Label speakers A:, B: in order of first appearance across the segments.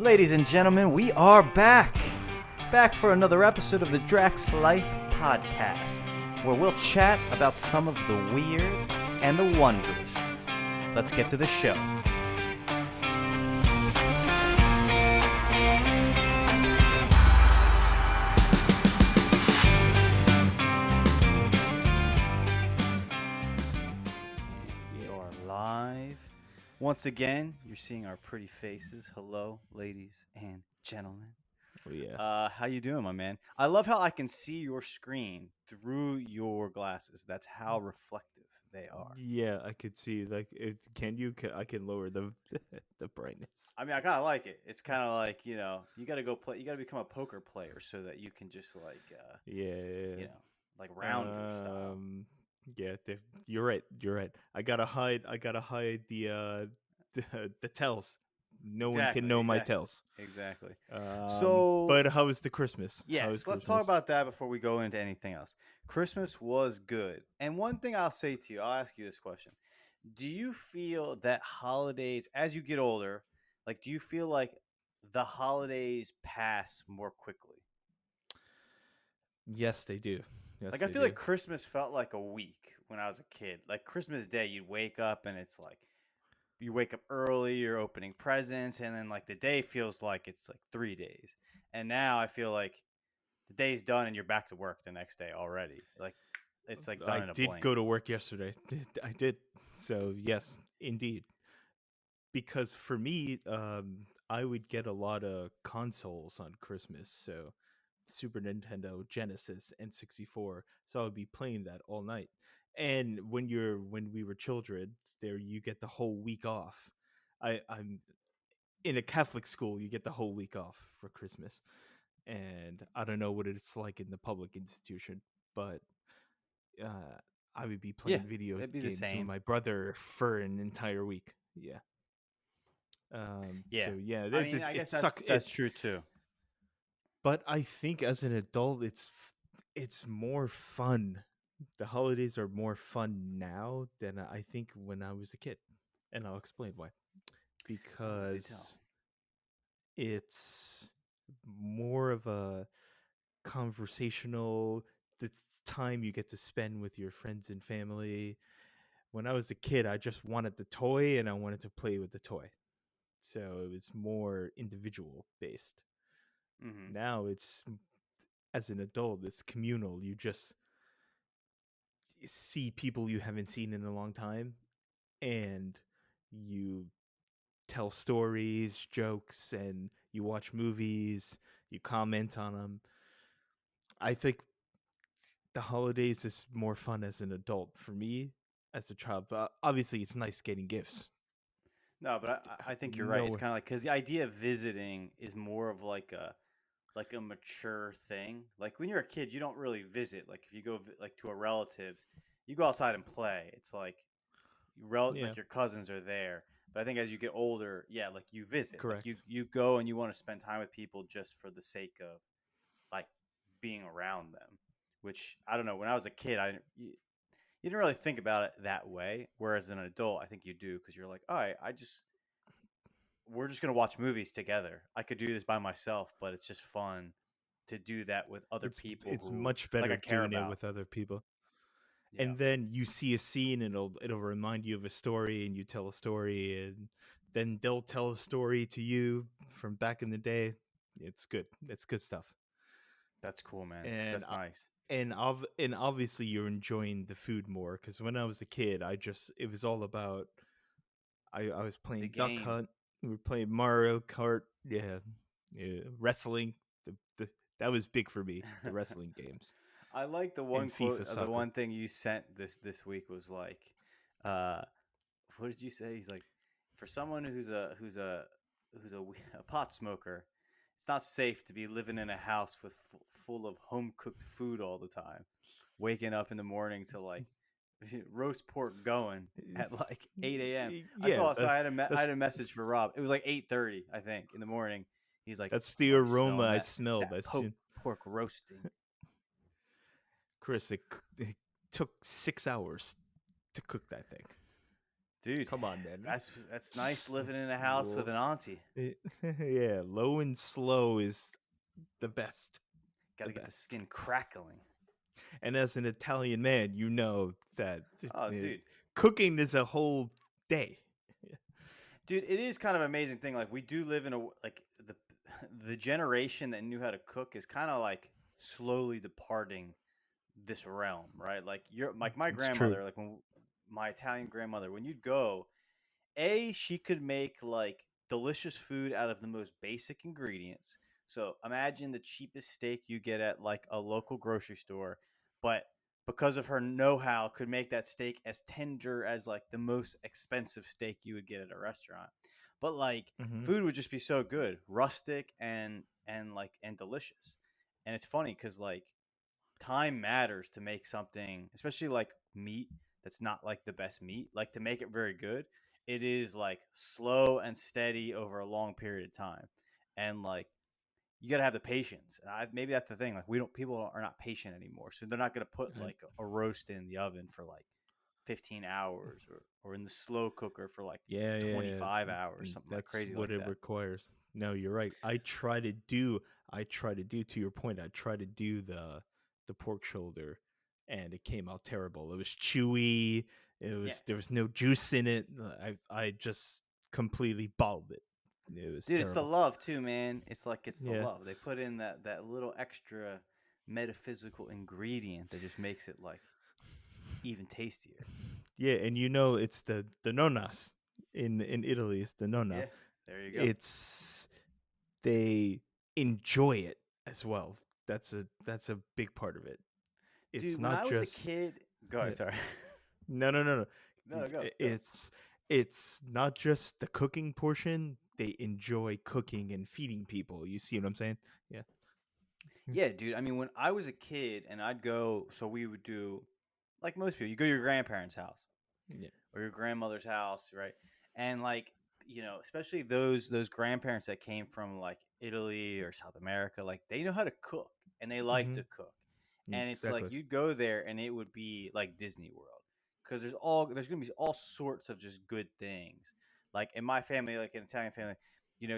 A: Ladies and gentlemen, we are back! Back for another episode of the Draxx Life Podcast, where we'll chat about some of the weird and the wondrous. Let's get to the show. We are live. Once again, you're seeing our pretty faces. Hello, ladies and gentlemen.
B: Oh, yeah.
A: How you doing, my man? I love how I can see your screen through your glasses. That's how reflective they are.
B: Yeah, I could see. Like, I can lower the the brightness.
A: I mean, I kind of like it. It's kind of like, you got to go play. You got to become a poker player so that you can just
B: Yeah.
A: like rounder style.
B: Yeah. You're right. You're right. I gotta hide. The the tells. No one can know my tells.
A: Exactly.
B: But how was the Christmas?
A: Yes, let's talk about that before we go into anything else. Christmas was good. And one thing I'll say to you, I'll ask you this question. Do you feel that holidays, as you get older, do you feel like the holidays pass more quickly?
B: Yes, they do. Yes,
A: I feel like Christmas felt like a week when I was a kid. Like Christmas Day, you'd wake up and it's like, you wake up early, you're opening presents, and then the day feels like it's like 3 days. And now I feel like the day's done and you're back to work the next day already. It's like done in a blink.
B: I did go to work yesterday. I did. So yes, indeed. Because for me, I would get a lot of consoles on Christmas. So Super Nintendo, Genesis, and 64. So I would be playing that all night. And when we were children, you get the whole week off. I'm in a Catholic school. You get the whole week off for Christmas, and I don't know what it's like in the public institution, but I would be playing video games with my brother for an entire week. Yeah. So yeah,
A: I mean, I guess that's true too.
B: But I think as an adult, it's more fun. The holidays are more fun now than I think when I was a kid, and I'll explain why. Because it's more of a conversational time you get to spend with your friends and family. When I was a kid, I just wanted the toy and I wanted to play with the toy. So it was more individual based.
A: Mm-hmm.
B: Now it's, as an adult, it's communal. You just see people you haven't seen in a long time and you tell stories, jokes, and you watch movies, you comment on them. I think the holidays is more fun as an adult for me as a child, but obviously it's nice getting gifts.
A: No, but I think you're right. It's kind of like, because the idea of visiting is more of like a mature thing. Like when you're a kid, you don't really visit. Like if you go to a relative's, you go outside and play. It's like like your cousins are there. But I think as you get older, you visit.
B: Correct.
A: Like you go and you want to spend time with people just for the sake of like being around them. Which I don't know. When I was a kid, you didn't really think about it that way. Whereas as an adult, I think you do, because you're like, all right, we're just going to watch movies together. I could do this by myself, but it's just fun to do that with other people.
B: It's much better doing it with other people. Yeah. And then you see a scene and it'll remind you of a story, and you tell a story, and then they'll tell a story to you from back in the day. It's good. It's good stuff.
A: That's cool, man. And that's nice.
B: And obviously you're enjoying the food more, because when I was a kid, it was all about, I was playing Duck Hunt. We were playing Mario Kart. Yeah. Wrestling. That was big for me. The wrestling games.
A: I like the one quote. The one thing you sent this week was like, what did you say? He's like, for someone who's a pot smoker, it's not safe to be living in a house with full of home cooked food all the time. Waking up in the morning to like roast pork going at like 8 a.m. Yeah, I had a message for Rob. It was like 8:30, I think, in the morning. He's like,
B: that's the aroma I smelled.
A: Pork roasting.
B: Chris, it took 6 hours to cook that thing.
A: Dude,
B: Come on, man.
A: that's nice living in a house with an auntie.
B: Yeah, low and slow is the best.
A: Got
B: The
A: to get the
B: best.
A: skin crackling.
B: And as an Italian man, you know that
A: Oh, dude.
B: cooking is a whole day.
A: Dude, it is kind of an amazing thing. Like we do live in the generation that knew how to cook is kind of like slowly departing this realm, right? Like my
B: It's true.
A: grandmother, like when my Italian grandmother, when you'd go, she could make like delicious food out of the most basic ingredients. So imagine the cheapest steak you get at like a local grocery store, but because of her know-how, could make that steak as tender as like the most expensive steak you would get at a restaurant. But like
B: Mm-hmm.
A: food would just be so good, rustic and delicious. And it's funny because like time matters to make something, especially like meat that's not like the best meat. Like to make it very good, it is like slow and steady over a long period of time, and like you gotta have the patience. Maybe that's the thing. Like people are not patient anymore, so they're not gonna put like a roast in the oven for like 15 hours or in the slow cooker for like
B: Yeah,
A: 25 hours, something like
B: that's
A: crazy
B: what
A: like
B: it
A: that.
B: requires. No, you're right. I try to do to your point, I try to do the pork shoulder and it came out terrible. It was chewy.
A: Yeah,
B: There was no juice in it. I just completely balled it. It was
A: dude, it's the
B: terrible.
A: love too, man. It's the
B: Yeah.
A: love. They put in that little extra metaphysical ingredient that just makes it like even tastier.
B: Yeah, and it's the nonas in Italy. It's the nonna.
A: Yeah, there you go.
B: It's they enjoy it as well. That's a big part of it. It's
A: Dude, when
B: not
A: I was a
B: just
A: kid, go
B: yeah.
A: ahead, sorry.
B: No.
A: No, go, go.
B: It's not just the cooking portion. They enjoy cooking and feeding people. You see what I'm saying? Yeah.
A: Yeah, dude. I mean, when I was a kid and I'd go, so we would do, like most people, you go to your grandparents' house
B: Yeah.
A: or your grandmother's house, right? And like, especially those grandparents that came from like Italy or South America, like they know how to cook and they like
B: Mm-hmm.
A: to cook. And it's like
B: Exactly.
A: you'd go there and it would be like Disney World because there's gonna be all sorts of just good things. Like in my family, like an Italian family,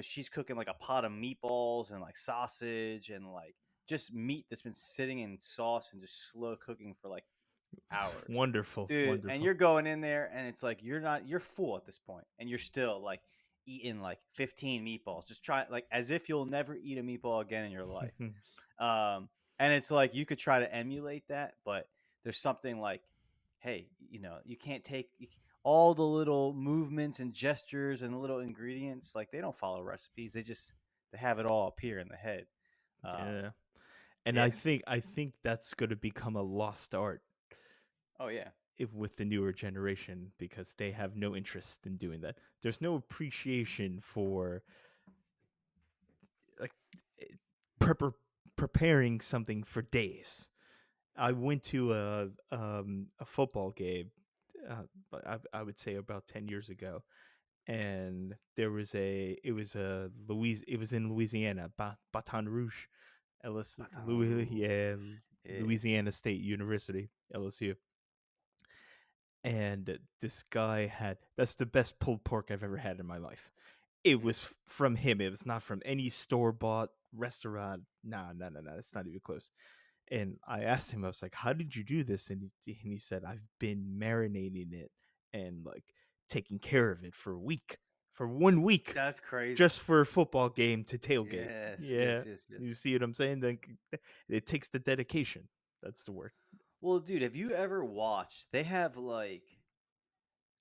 A: she's cooking like a pot of meatballs and like sausage and like just meat that's been sitting in sauce and just slow cooking for like hours.
B: Wonderful.
A: Dude, and
B: Wonderful.
A: you're going in there and it's like you're full at this point and you're still like eating like 15 meatballs. Just try like as if you'll never eat a meatball again in your life. Um and it's like you could try to emulate that, but there's something like, hey, you can't take all the little movements and gestures and little ingredients. Like they don't follow recipes. They have it all up here in the head. Um,
B: Yeah. And
A: yeah.
B: I think that's going to become a lost art
A: Oh yeah.
B: with the newer generation because they have no interest in doing that. There's no appreciation for like eh, prepar- preparing something for days. I went to a football game, I would say about 10 years ago, and it was it was in Louisiana, Baton Rouge,
A: Baton Rouge.
B: Yeah,
A: Yeah.
B: Louisiana State University, LSU. And this guy had that's the best pulled pork I've ever had in my life. It
A: Mm.
B: was from him. It was not from any store bought restaurant. Nah, no. It's not even close. And I asked him, I was like, "How did you do this?" And he said, "I've been marinating it and like taking care of it for a week, for 1 week,
A: That's crazy.
B: just for a football game to tailgate."
A: Yes, yes,
B: Yeah,
A: yes, yes.
B: you see what I'm saying? Then it takes the dedication. That's the word.
A: Well, dude, have you ever watched? They have like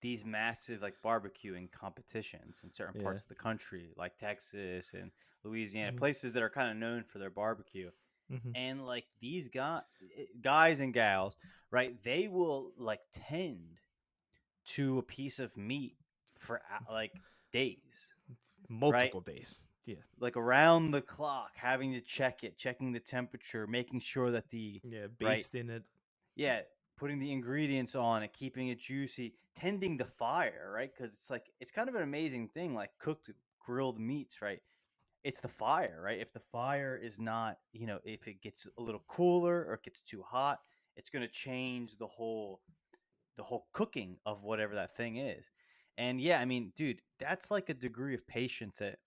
A: these massive like barbecuing competitions in certain
B: Yeah.
A: parts of the country, like Texas and Louisiana,
B: Mm-hmm.
A: places that are kind of known for their barbecue.
B: Mm-hmm.
A: And like these guys and gals, right? They will like tend to a piece of meat for like days, right?
B: Multiple days. Yeah.
A: Like around the clock, having to check it, checking the temperature, making sure that the
B: Yeah,
A: right,
B: based in it.
A: yeah, putting the ingredients on it, keeping it juicy, tending the fire, right? Because it's kind of an amazing thing, like cooked grilled meats, right? It's the fire, right? If the fire is not, if it gets a little cooler or it gets too hot, it's going to change the whole cooking of whatever that thing is. And yeah, I mean, dude, that's like a degree of patience that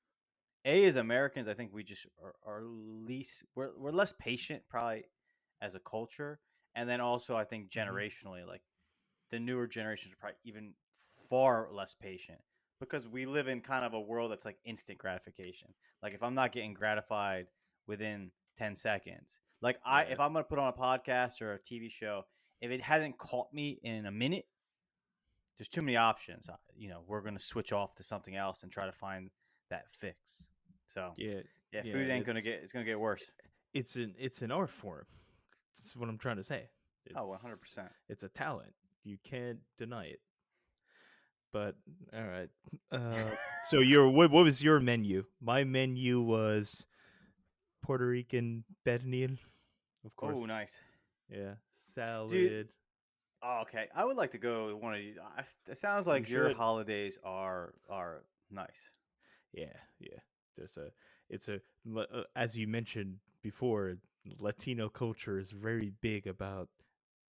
A: as Americans, I think we just are least we're less patient probably as a culture, and then also I think
B: Hmm.
A: generationally, like the newer generations are probably even far less patient because we live in kind of a world that's like instant gratification. Like if I'm not getting gratified within 10 seconds, like
B: Yeah.
A: if I'm going to put on a podcast or a TV show, if it hasn't caught me in a minute, there's too many options. We're going to switch off to something else and try to find that fix. So,
B: Yeah.
A: yeah,
B: Yeah.
A: food ain't going to it's going to get worse.
B: It's an art form. That's what I'm trying to say.
A: Oh,
B: It's
A: 100%.
B: it's a talent. You can't deny it. But all right. So what was your menu? My menu was Puerto Rican Bednian, of
A: Oh,
B: course.
A: nice.
B: Yeah,
A: Dude,
B: salad.
A: oh, okay. I would like to go with one of you. It sounds
B: You
A: like your
B: should.
A: holidays are nice.
B: Yeah, yeah. There's a it's a as you mentioned before, Latino culture is very big about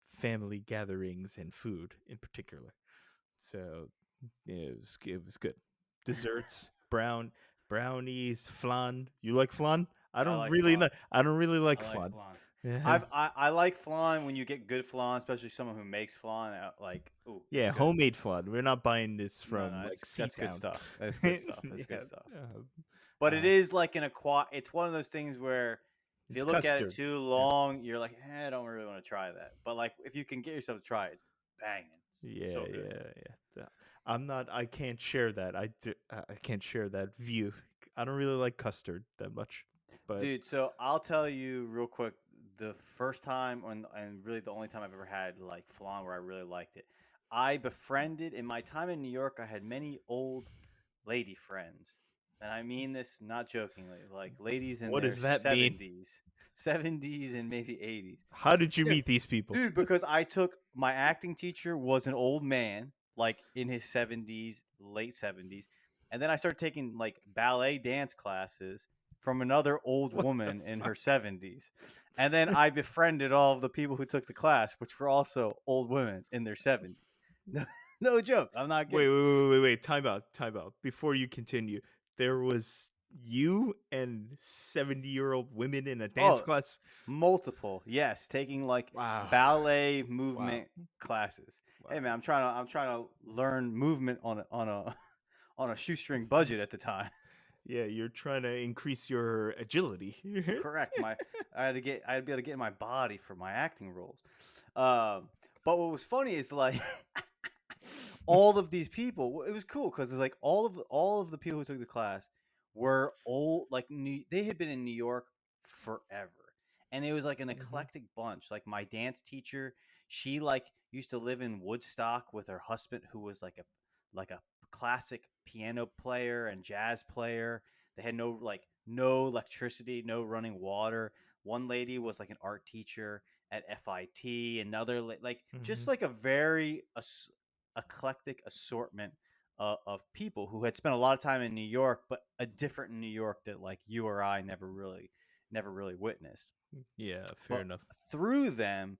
B: family gatherings and food in particular. So yeah, it was good. Desserts, brownies, flan. You like flan? I
A: Yeah, I
B: don't
A: like
B: really
A: flan.
B: like. I don't really like
A: I like
B: flan.
A: flan.
B: Yeah,
A: I like flan when you get good flan, especially someone who makes flan. Like, ooh, it's
B: yeah,
A: good.
B: homemade flan. We're not buying this
A: No,
B: from
A: no,
B: like
A: that's good
B: Seatown.
A: stuff. That's good stuff. That's good
B: Yeah,
A: stuff.
B: uh,
A: But it
B: uh,
A: is like it's one of those things where if
B: it's
A: you look at it
B: custard.
A: too
B: Yeah.
A: long, you're like, I don't really want to try that. But like, if you can get yourself to try it, it's banging. It's
B: Yeah,
A: so good.
B: yeah, yeah. I'm not. I can't share that. I can't share that view. I don't really like custard that much, but
A: Dude, so I'll tell you real quick the first time and really the only time I've ever had like flan where I really liked it. I befriended in my time in New York, I had many old lady friends. And I mean this not jokingly, like ladies in
B: what
A: their
B: does that mean?
A: 70s and maybe 80s.
B: How did you
A: Dude,
B: meet these people?
A: dude, because I took my acting teacher was an old man, like in his 70s, late 70s. And then I started taking like ballet dance classes from another old
B: What the
A: woman in her
B: fuck?
A: 70s. And then I befriended all of the people who took the class, which were also old women in their 70s. No, no joke. I'm not
B: Wait,
A: kidding.
B: wait, wait, wait, wait. Time out, time out. Before you continue, there was you and 70-year-old women in a dance
A: Oh,
B: class.
A: multiple. Yes, taking like
B: Wow,
A: ballet
B: wow,
A: movement classes. Hey
B: wow.
A: man, I'm trying to learn movement on a on a shoestring budget at the time.
B: Yeah, you're trying to increase your agility.
A: Correct. I had to be able to get in my body for my acting roles. Um, but what was funny is like all of these people. It was cool because it's like all of the people who took the class were old. Like they had been in New York forever, and it was like an
B: Hmm.
A: eclectic bunch. Like my dance teacher, she like used to live in Woodstock with her husband, who was like a classic piano player and jazz player. They had no electricity, no running water. One lady was like an art teacher at FIT. Another like
B: Hmm.
A: just like a very eclectic assortment of people who had spent a lot of time in New York, but a different New York that like you or I never really witnessed.
B: Yeah, fair
A: But
B: enough.
A: through them,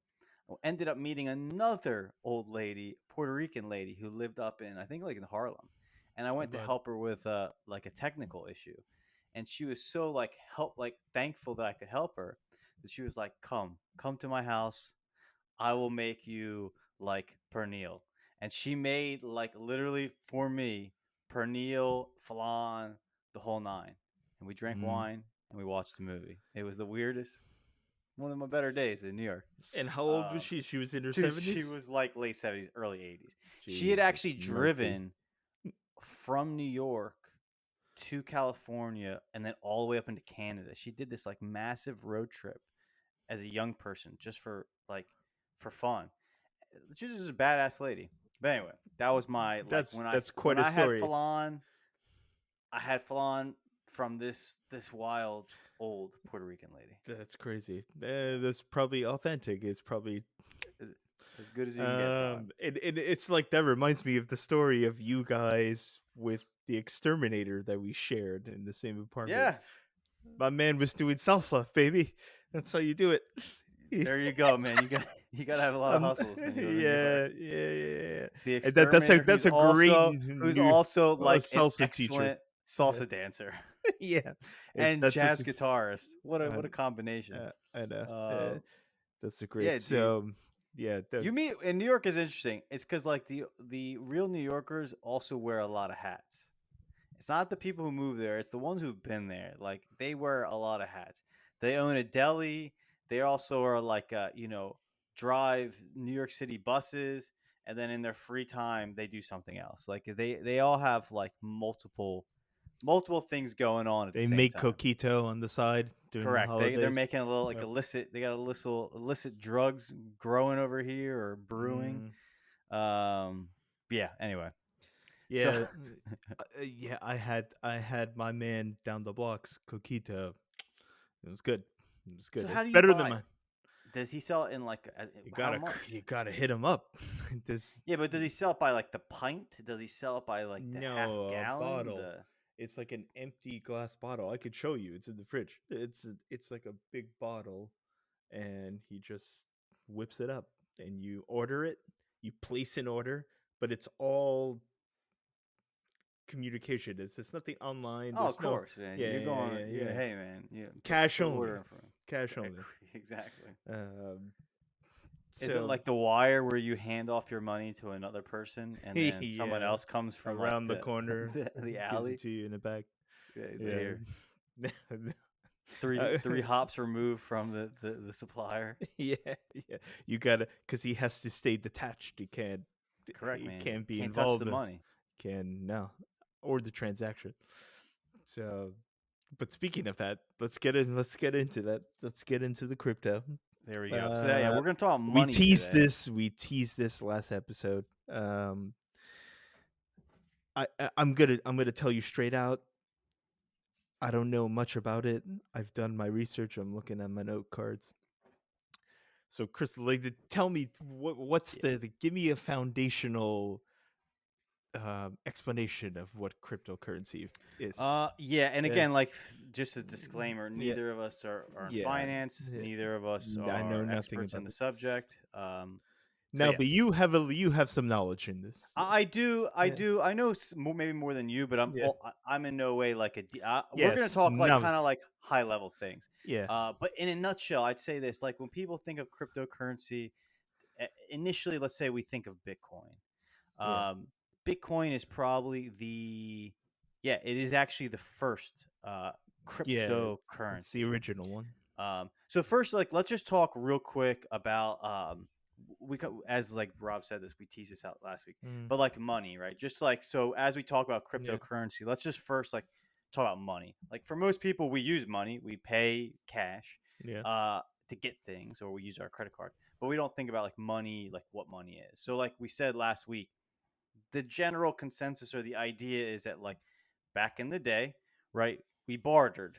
A: I ended up meeting another old lady, Puerto Rican lady who lived up in I think like in Harlem, and I went to
B: But
A: help her with like a technical issue, and she was so like thankful that I could help her that she was like, come to my house, I will make you like pernil. And she made like literally for me pernil, flan, the whole nine. And we drank
B: mm.
A: wine and we watched a movie. It was the weirdest, one of my better days in New York.
B: And how old was
A: Um,
B: she? She was in her
A: Dude, she
B: 70s?
A: was like late 70s, early 80s. She had
B: Jesus
A: actually
B: Murphy.
A: driven from New York to California and then all the way up into Canada. She did this like massive road trip as a young person just for for fun. She was just a badass lady. But anyway, that was my like
B: That's
A: when
B: quite a
A: I had
B: story.
A: flan, I had flan from this wild old Puerto Rican lady.
B: That's crazy. That's probably authentic. It's probably
A: As good as you can get, probably.
B: it's like that reminds me of the story of you guys with the exterminator that we shared in the same apartment.
A: Yeah,
B: My man was doing salsa, baby. That's how you do it.
A: There you go, man. You got to have a lot of hustles when you live in New York.
B: Yeah.
A: The
B: And that's
A: exterminator,
B: a great
A: who's
B: new
A: also like an
B: salsa teacher.
A: excellent salsa dancer
B: Yeah,
A: and
B: that's
A: jazz
B: just
A: guitarist. What
B: uh,
A: a combination.
B: I know.
A: Uh,
B: That's a
A: yeah,
B: great.
A: dude.
B: So yeah,
A: You
B: that's
A: meet in New York is interesting. It's because like the real New Yorkers also wear a lot of hats. It's not the people who move there; it's the ones who've been there. Like they wear a lot of hats. They own a deli. They also are like drive New York City buses, and then in their free time they do something else. Like they all have like multiple things going on at the
B: they
A: same
B: make
A: time.
B: coquito on the side during the
A: Correct. They're
B: holidays.
A: making a little like
B: Yep.
A: illicit. They got illicit drugs growing over here or brewing.
B: Mm,
A: Um. Yeah. Anyway. So
B: yeah, yeah. I had my man down the blocks coquito. It was good. It was
A: so
B: good.
A: how
B: It's
A: do you
B: better than
A: buy?
B: mine.
A: Does he sell it in like how much?
B: You gotta hit him up. This
A: Yeah, but does he sell it by like the pint? Does he sell it by like the half
B: No, a
A: gallon?
B: bottle. It's like an empty glass bottle. I could show you. It's in the fridge. It's like a big bottle, and he just whips it up, and you order it. You place an order, but it's all communication. It's nothing online.
A: Oh, of
B: There's no
A: course, man.
B: yeah
A: You're
B: yeah
A: going.
B: yeah
A: Yeah,
B: yeah.
A: hey, man. Yeah,
B: Cash
A: put the order
B: only.
A: in for him.
B: Cash only.
A: Exactly.
B: Um,
A: Is it
B: so
A: like The Wire where you hand off your money to another person and then someone
B: yeah,
A: else comes from like
B: around the corner,
A: the
B: gives it
A: alley?
B: to you in the back.
A: Yeah, he's like, here.
B: Yeah.
A: Three hops removed from the supplier.
B: Yeah, yeah. You gotta, because he has to stay detached.
A: Correct,
B: He
A: man.
B: can't be
A: Can't touch the
B: involved.
A: money.
B: Can no, or the transaction. So, but speaking of that, let's get in. Let's get into that. Let's get into the crypto.
A: There we go. So yeah,
B: Uh,
A: we're gonna talk
B: we
A: money
B: teased
A: today.
B: this. We teased this last episode. I'm gonna tell you straight out. I don't know much about it. I've done my research. I'm looking at my note cards. So, Chris, like, tell me what's give me a foundational explanation of what cryptocurrency is.
A: Yeah, and again, like just a disclaimer,
B: Yeah,
A: neither of us are in
B: yeah,
A: finance. Neither of us
B: I know
A: are
B: nothing
A: experts in
B: about
A: the
B: it.
A: subject. So
B: No,
A: yeah,
B: but you have some knowledge in this.
A: I do.
B: Yeah.
A: I know maybe more than you, but
B: Yeah.
A: I'm in no way like we're gonna
B: Yes.
A: talk like
B: No.
A: kind of like high level things.
B: Yeah.
A: But in a nutshell, I'd say this: like when people think of cryptocurrency, initially, let's say we think of Bitcoin.
B: Yeah.
A: Bitcoin is probably it is actually the first
B: Yeah. It's the
A: cryptocurrency.
B: original one.
A: So first, like, let's just talk real quick about as like Rob said this, we teased this out last week,
B: Mm.
A: but like money, right? Just like so, as we talk about
B: Yeah.
A: cryptocurrency, let's just first like talk about money. Like for most people, we use money, we pay cash,
B: Yeah.
A: to get things, or we use our credit card, but we don't think about like money, like what money is. So like we said last week, the general consensus or the idea is that like back in the day, right, we bartered.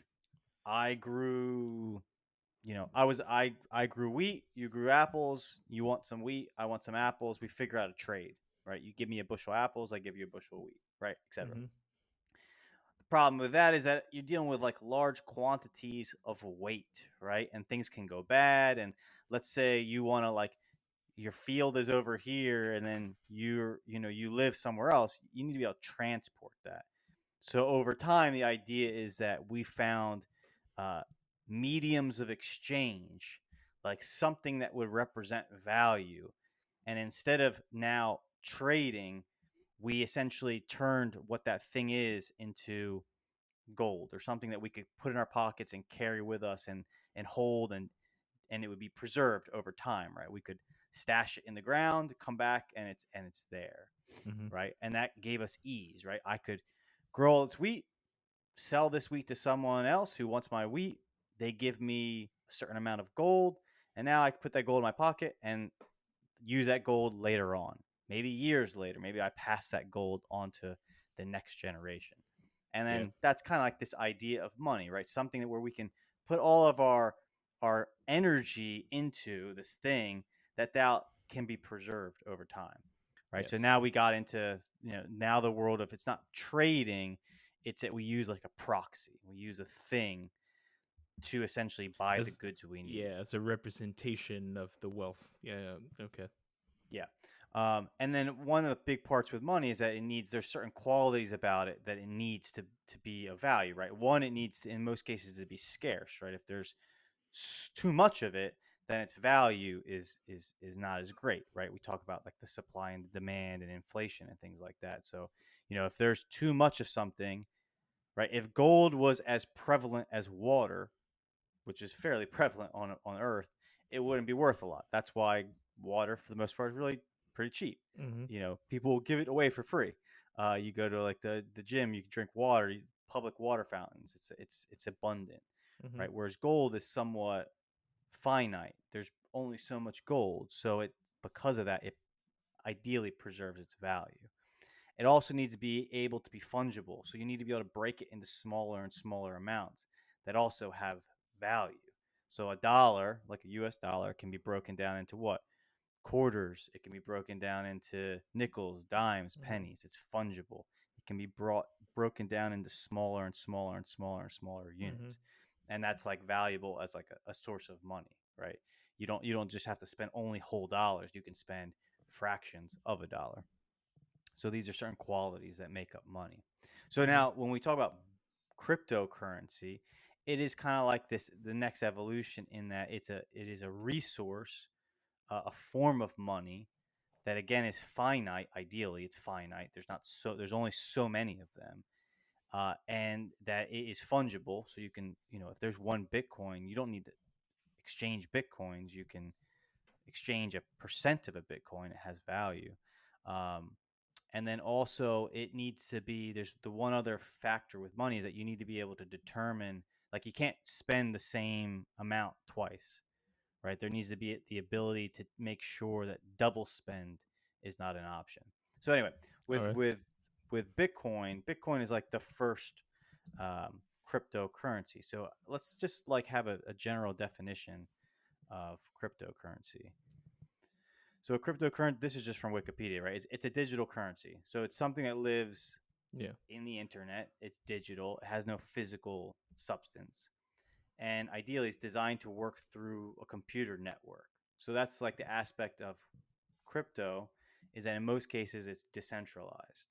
A: I grew, I grew wheat, you grew apples, you want some wheat, I want some apples, we figure out a trade, right? You give me a bushel of apples, I give you a bushel of wheat, right, etc.
B: Mm-hmm.
A: The problem with that is that you're dealing with like large quantities of weight, right? And things can go bad, and let's say you want to like your field is over here and then you live somewhere else, you need to be able to transport that. So over time the idea is that we found uh, mediums of exchange, like something that would represent value, and instead of now trading, we essentially turned what that thing is into gold, or something that we could put in our pockets and carry with us and hold, and it would be preserved over time, right? We could stash it in the ground, come back, and it's there,
B: Mm-hmm.
A: right? And that gave us ease, right? I could grow all this wheat, sell this wheat to someone else who wants my wheat. They give me a certain amount of gold, and now I can put that gold in my pocket and use that gold later on. Maybe years later, maybe I pass that gold on to the next generation. And
B: Yeah.
A: then that's kind of like this idea of money, right? Something that where we can put all of our energy into this thing that can be preserved over time, right? So
B: Yes.
A: now we got into now the world of, it's not trading, it's that we use like a proxy, we use a thing to essentially buy the goods we need.
B: Yeah, as a representation of the wealth. Yeah, okay.
A: Yeah. And then one of the big parts with money is that there's certain qualities about it that it needs to be of value, right? One, it needs to, in most cases, to be scarce, right? If there's too much of it, then its value is not as great, right? We talk about like the supply and the demand and inflation and things like that. So, if there's too much of something, right? If gold was as prevalent as water, which is fairly prevalent on Earth, it wouldn't be worth a lot. That's why water, for the most part, is really pretty cheap.
B: Mm-hmm.
A: People will give it away for free. You go to like the gym, you can drink water, public water fountains. It's abundant,
B: Mm-hmm.
A: right? Whereas gold is somewhat finite. There's only so much gold, so because of that, it ideally preserves its value. It also needs to be able to be fungible. So you need to be able to break it into smaller and smaller amounts that also have value. So a dollar, like a US dollar, can be broken down into what? Quarters. It can be broken down into nickels, dimes, pennies. It's fungible. It can be broken down into smaller and smaller and smaller and smaller units. And that's like valuable as like a source of money, right? You don't just have to spend only whole dollars. You can spend fractions of a dollar. So these are certain qualities that make up money. So now when we talk about cryptocurrency, it is kind of like the next evolution in that it is a resource, a form of money that again is finite. Ideally, it's finite. There's only so many of them. And that it is fungible. So you can, if there's one Bitcoin, you don't need to exchange Bitcoins. You can exchange a percent of a Bitcoin. It has value. And then also it needs to be, there's the one other factor with money is that you need to be able to determine, like you can't spend the same amount twice, right? There needs to be the ability to make sure that double spend is not an option. So anyway, with Bitcoin is like the first cryptocurrency. So let's just like have a general definition of cryptocurrency. So a cryptocurrency, this is just from Wikipedia, right? It's a digital currency. So it's something that lives in the internet. It's digital. It has no physical substance. And ideally, it's designed to work through a computer network. So that's like the aspect of crypto is that in most cases, it's decentralized.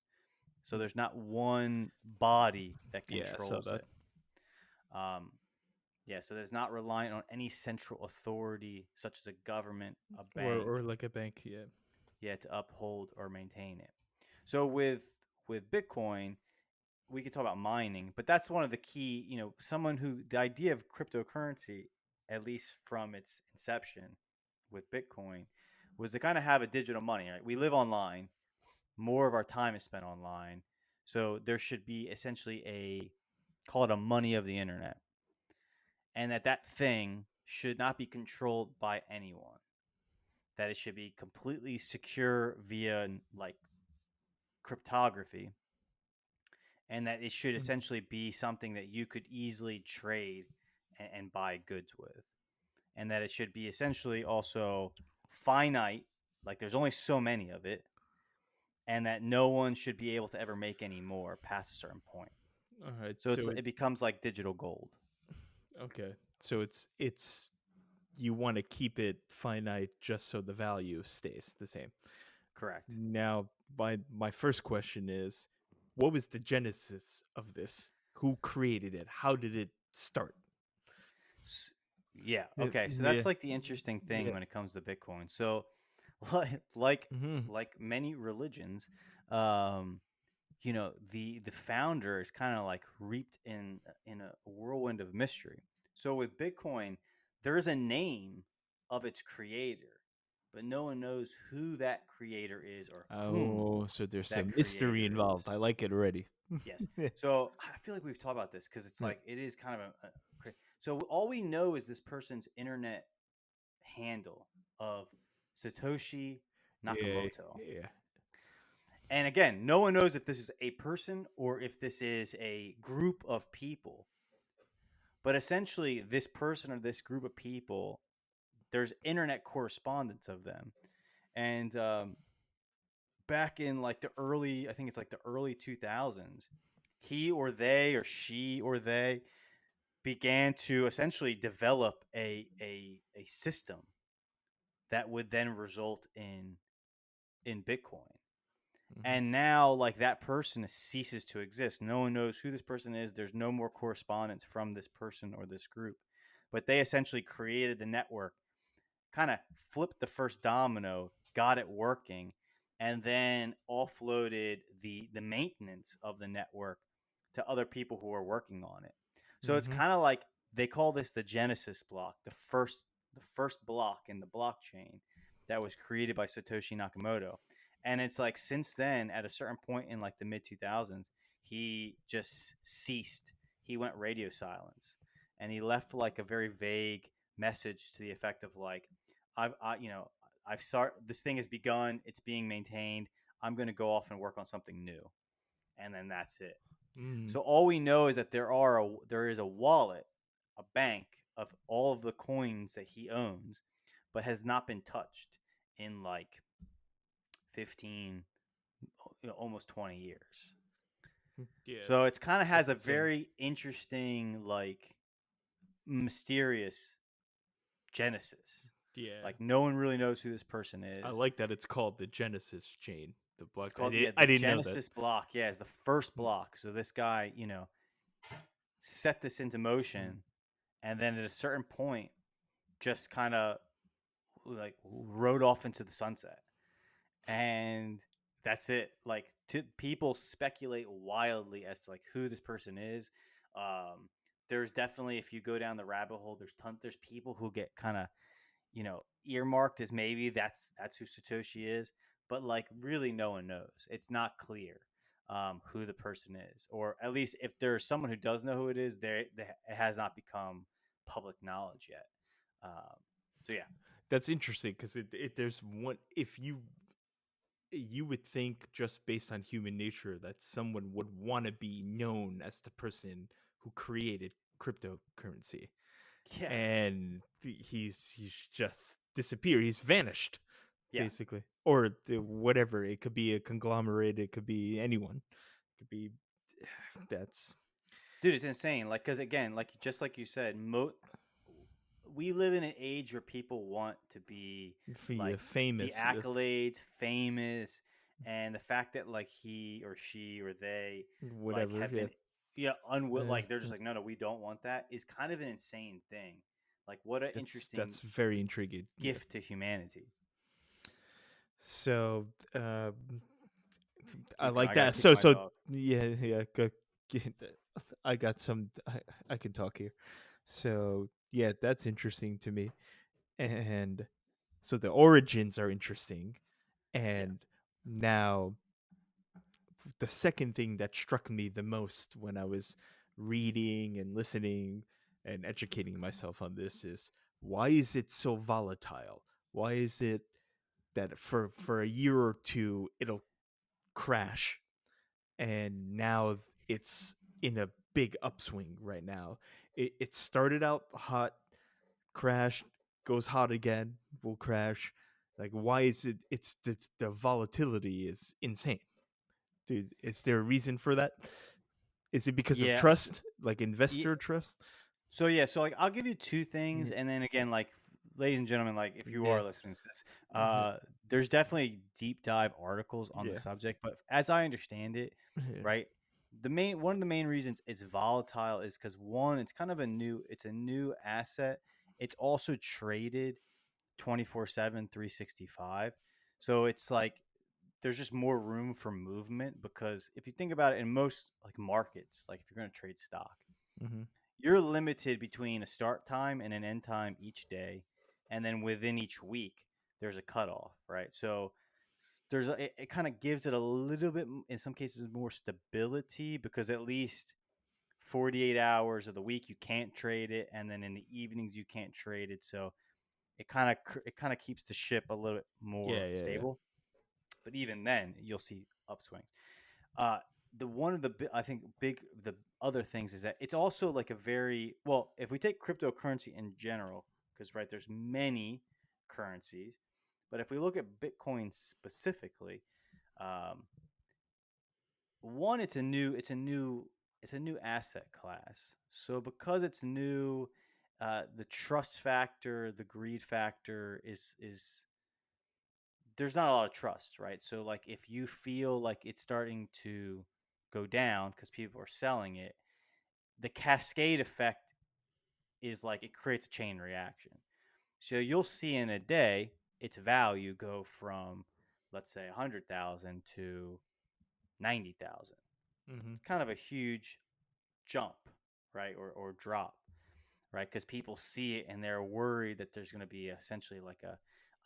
A: So there's not one body that controls it. So there's not reliant on any central authority, such as a government, a bank,
B: or like a bank,
A: to uphold or maintain it. So with Bitcoin, we could talk about mining, but that's one of the key. The idea of cryptocurrency, at least from its inception, with Bitcoin, was to kind of have a digital money. Right? We live online. More of our time is spent online, so there should be essentially call it a money of the internet, and that thing should not be controlled by anyone. That it should be completely secure via like cryptography, and that it should essentially be something that you could easily trade and buy goods with, and that it should be essentially also finite, like there's only so many of it, and that no one should be able to ever make any more past a certain point.
B: All right.
A: So it becomes like digital gold.
B: Okay. So it's you want to keep it finite just so the value stays the same.
A: Correct.
B: Now, my first question is, what was the genesis of this? Who created it? How did it start?
A: Yeah. Okay. So that's like the interesting thing when it comes to Bitcoin. So, like many religions, the founder is kind of like reaped in a whirlwind of mystery. So with Bitcoin, there is a name of its creator, but no one knows who that creator is or whom.
B: So there's some mystery involved. I like it already.
A: Yes. So I feel like we've talked about this because it's like it is kind of so all we know is this person's internet handle of Satoshi Nakamoto.
B: Yeah.
A: And again, no one knows if this is a person or if this is a group of people. But essentially, this person or this group of people, there's internet correspondence of them. And back in like I think it's like the early 2000s, he or they or she or they began to essentially develop a system that would then result in Bitcoin.
B: Mm-hmm.
A: And now, like, that person ceases to exist. No one knows who this person is. There's no more correspondence from this person or this group. But they essentially created the network, kind of flipped the first domino, got it working, and then offloaded the maintenance of the network to other people who are working on it. So it's
B: Mm-hmm.
A: kind of like they call this the Genesis block, the first block in the blockchain that was created by Satoshi Nakamoto. And it's like since then, at a certain point in like the mid 2000s, he just ceased. He went radio silence, and he left like a very vague message to the effect of like, I've start. This thing has begun. It's being maintained. I'm going to go off and work on something new, and then that's it.
B: Mm.
A: So all we know is that there is a wallet, a bank of all of the coins that he owns, but has not been touched in like 15, almost 20 years.
B: Yeah,
A: So it's kind of has
B: that's
A: a
B: insane.
A: very interesting, like, mysterious genesis.
B: Yeah,
A: Like no one really knows who this person
B: I
A: is.
B: like that it's called the Genesis chain. The block.
A: It's called,
B: I
A: the
B: didn't know that.
A: Genesis block. Yeah, it's the first block. So this guy, set this into
B: Mm.
A: motion, and then at a certain point, just kind of like rode off into the sunset, and that's it. Like, people speculate wildly as to like who this person is. Um, there's definitely, if you go down the rabbit hole, there's people who get kind of, earmarked as maybe that's who Satoshi is, but like really no one knows. It's not clear who the person is, or at least if there's someone who does know who it is, it has not become public knowledge yet. So yeah,
B: That's interesting because there's one. If you would think just based on human nature that someone would want to be known as the person who created cryptocurrency,
A: yeah,
B: and he's just disappeared. He's vanished,
A: yeah.
B: basically, or whatever. It could be a conglomerate. It could be anyone. It could be that's
A: Dude, it's insane. Like, because again, like just like you said, we live in an age where people want to be like the
B: famous,
A: accolades, famous, and the fact that like he or she or they like
B: whatever.
A: have
B: Yeah,
A: been, like they're just like, no, we don't want that, is kind of an insane thing. Like, what an interesting
B: that's very intriguing. Yeah.
A: gift to humanity.
B: So I
A: Keep going.
B: like
A: I gotta
B: that.
A: take
B: So
A: my dog.
B: yeah. I got some. I can talk here. So yeah, that's interesting to me. And so the origins are interesting.
A: Yeah,
B: And now the second thing that struck me the most when I was reading and listening and educating myself on this is, why is it so volatile? Why is it that for a year or two it'll crash, and now it's in a big upswing right now? It started out hot, crashed, goes hot again, will crash. Like, why is it? It's the volatility is insane, dude. Is there a reason for that? Is it because of
A: yeah.
B: trust, like investor trust?
A: So yeah, so like I'll give you two things,
B: Yeah,
A: and then again, like, ladies and gentlemen, like if you
B: yeah,
A: are listening to this, there's definitely deep dive articles on the
B: yeah,
A: subject, but as I understand it,
B: yeah.
A: right, one of the main reasons it's volatile is because, one, it's a new asset. It's also traded 24/7, 365. So it's like there's just more room for movement, because if you think about it, in most like markets, like if you're going to trade stock,
B: Mm-hmm.
A: you're limited between a start time and an end time each day, and then within each week there's a cutoff, right? So it kind of gives it a little bit, in some cases, more stability, because at least 48 hours of the week you can't trade it, and then in the evenings you can't trade it. So it kind of keeps the ship a little bit
B: Yeah,
A: more
B: yeah, yeah.
A: stable, but even then you'll see upswings. uh the one of the I think the other things is that it's also like a very well, if we take cryptocurrency in general, because right, there's many currencies, but if we look at Bitcoin specifically, um one, it's a new it's a new asset class. So because it's new, the trust factor, the greed factor is there's not a lot of trust, right? So like if you feel like it's starting to go down because people are selling it, the cascade effect is like it creates a chain reaction. So you'll see in a day its value go from, let's say, 100,000 to 90,000.
B: Mm-hmm.
A: It's kind of a huge jump, right? Or drop, right? Because people see it and they're worried that there's going to be essentially like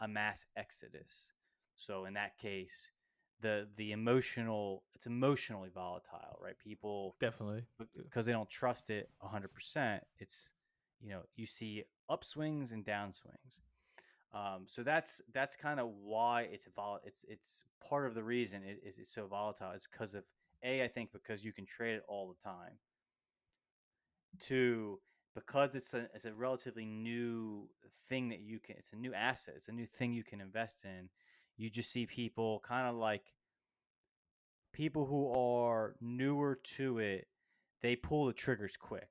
A: a mass exodus. So in that case, the emotional, it's emotionally volatile, right? People,
B: Definitely.
A: because they don't trust it 100%, it's, you see upswings and downswings. So that's kind of why it's part of the reason it's so volatile. It's because of I think because you can trade it all the time. Two, because it's a relatively new thing that you can. It's a new asset. It's a new thing you can invest in. You just see people kind of like people who are newer to it. They pull the triggers quick,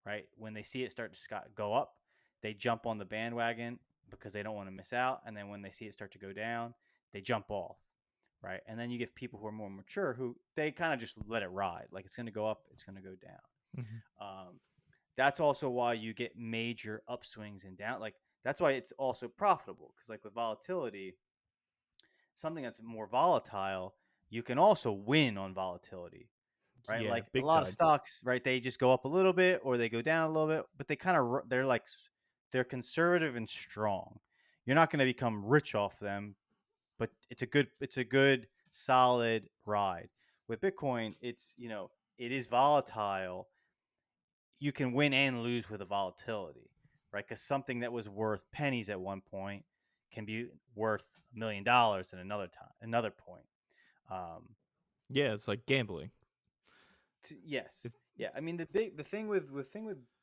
A: right? When they see it start to go up, they jump on the bandwagon because they don't want to miss out. And then when they see it start to go down, they jump off, right? And then you get people who are more mature who they kind of just let it ride. Like it's going to go up, it's going to go down.
B: Mm-hmm.
A: That's also why you get major upswings and down. Like that's why it's also profitable because like with volatility, something that's more volatile, you can also win on volatility, right?
B: Yeah,
A: Like a
B: big
A: lot of
B: time.
A: stocks, right? They just go up a little bit or they go down a little bit, but they kind of they're like they're conservative and strong. You're not going to become rich off them, but it's a good solid ride. With Bitcoin, it's it is volatile. You can win and lose with the volatility, right? Because something that was worth pennies at one point can be worth $1 million at another point. Um,
B: Yeah, it's like gambling.
A: yes,
B: If,
A: yeah. I mean, the thing with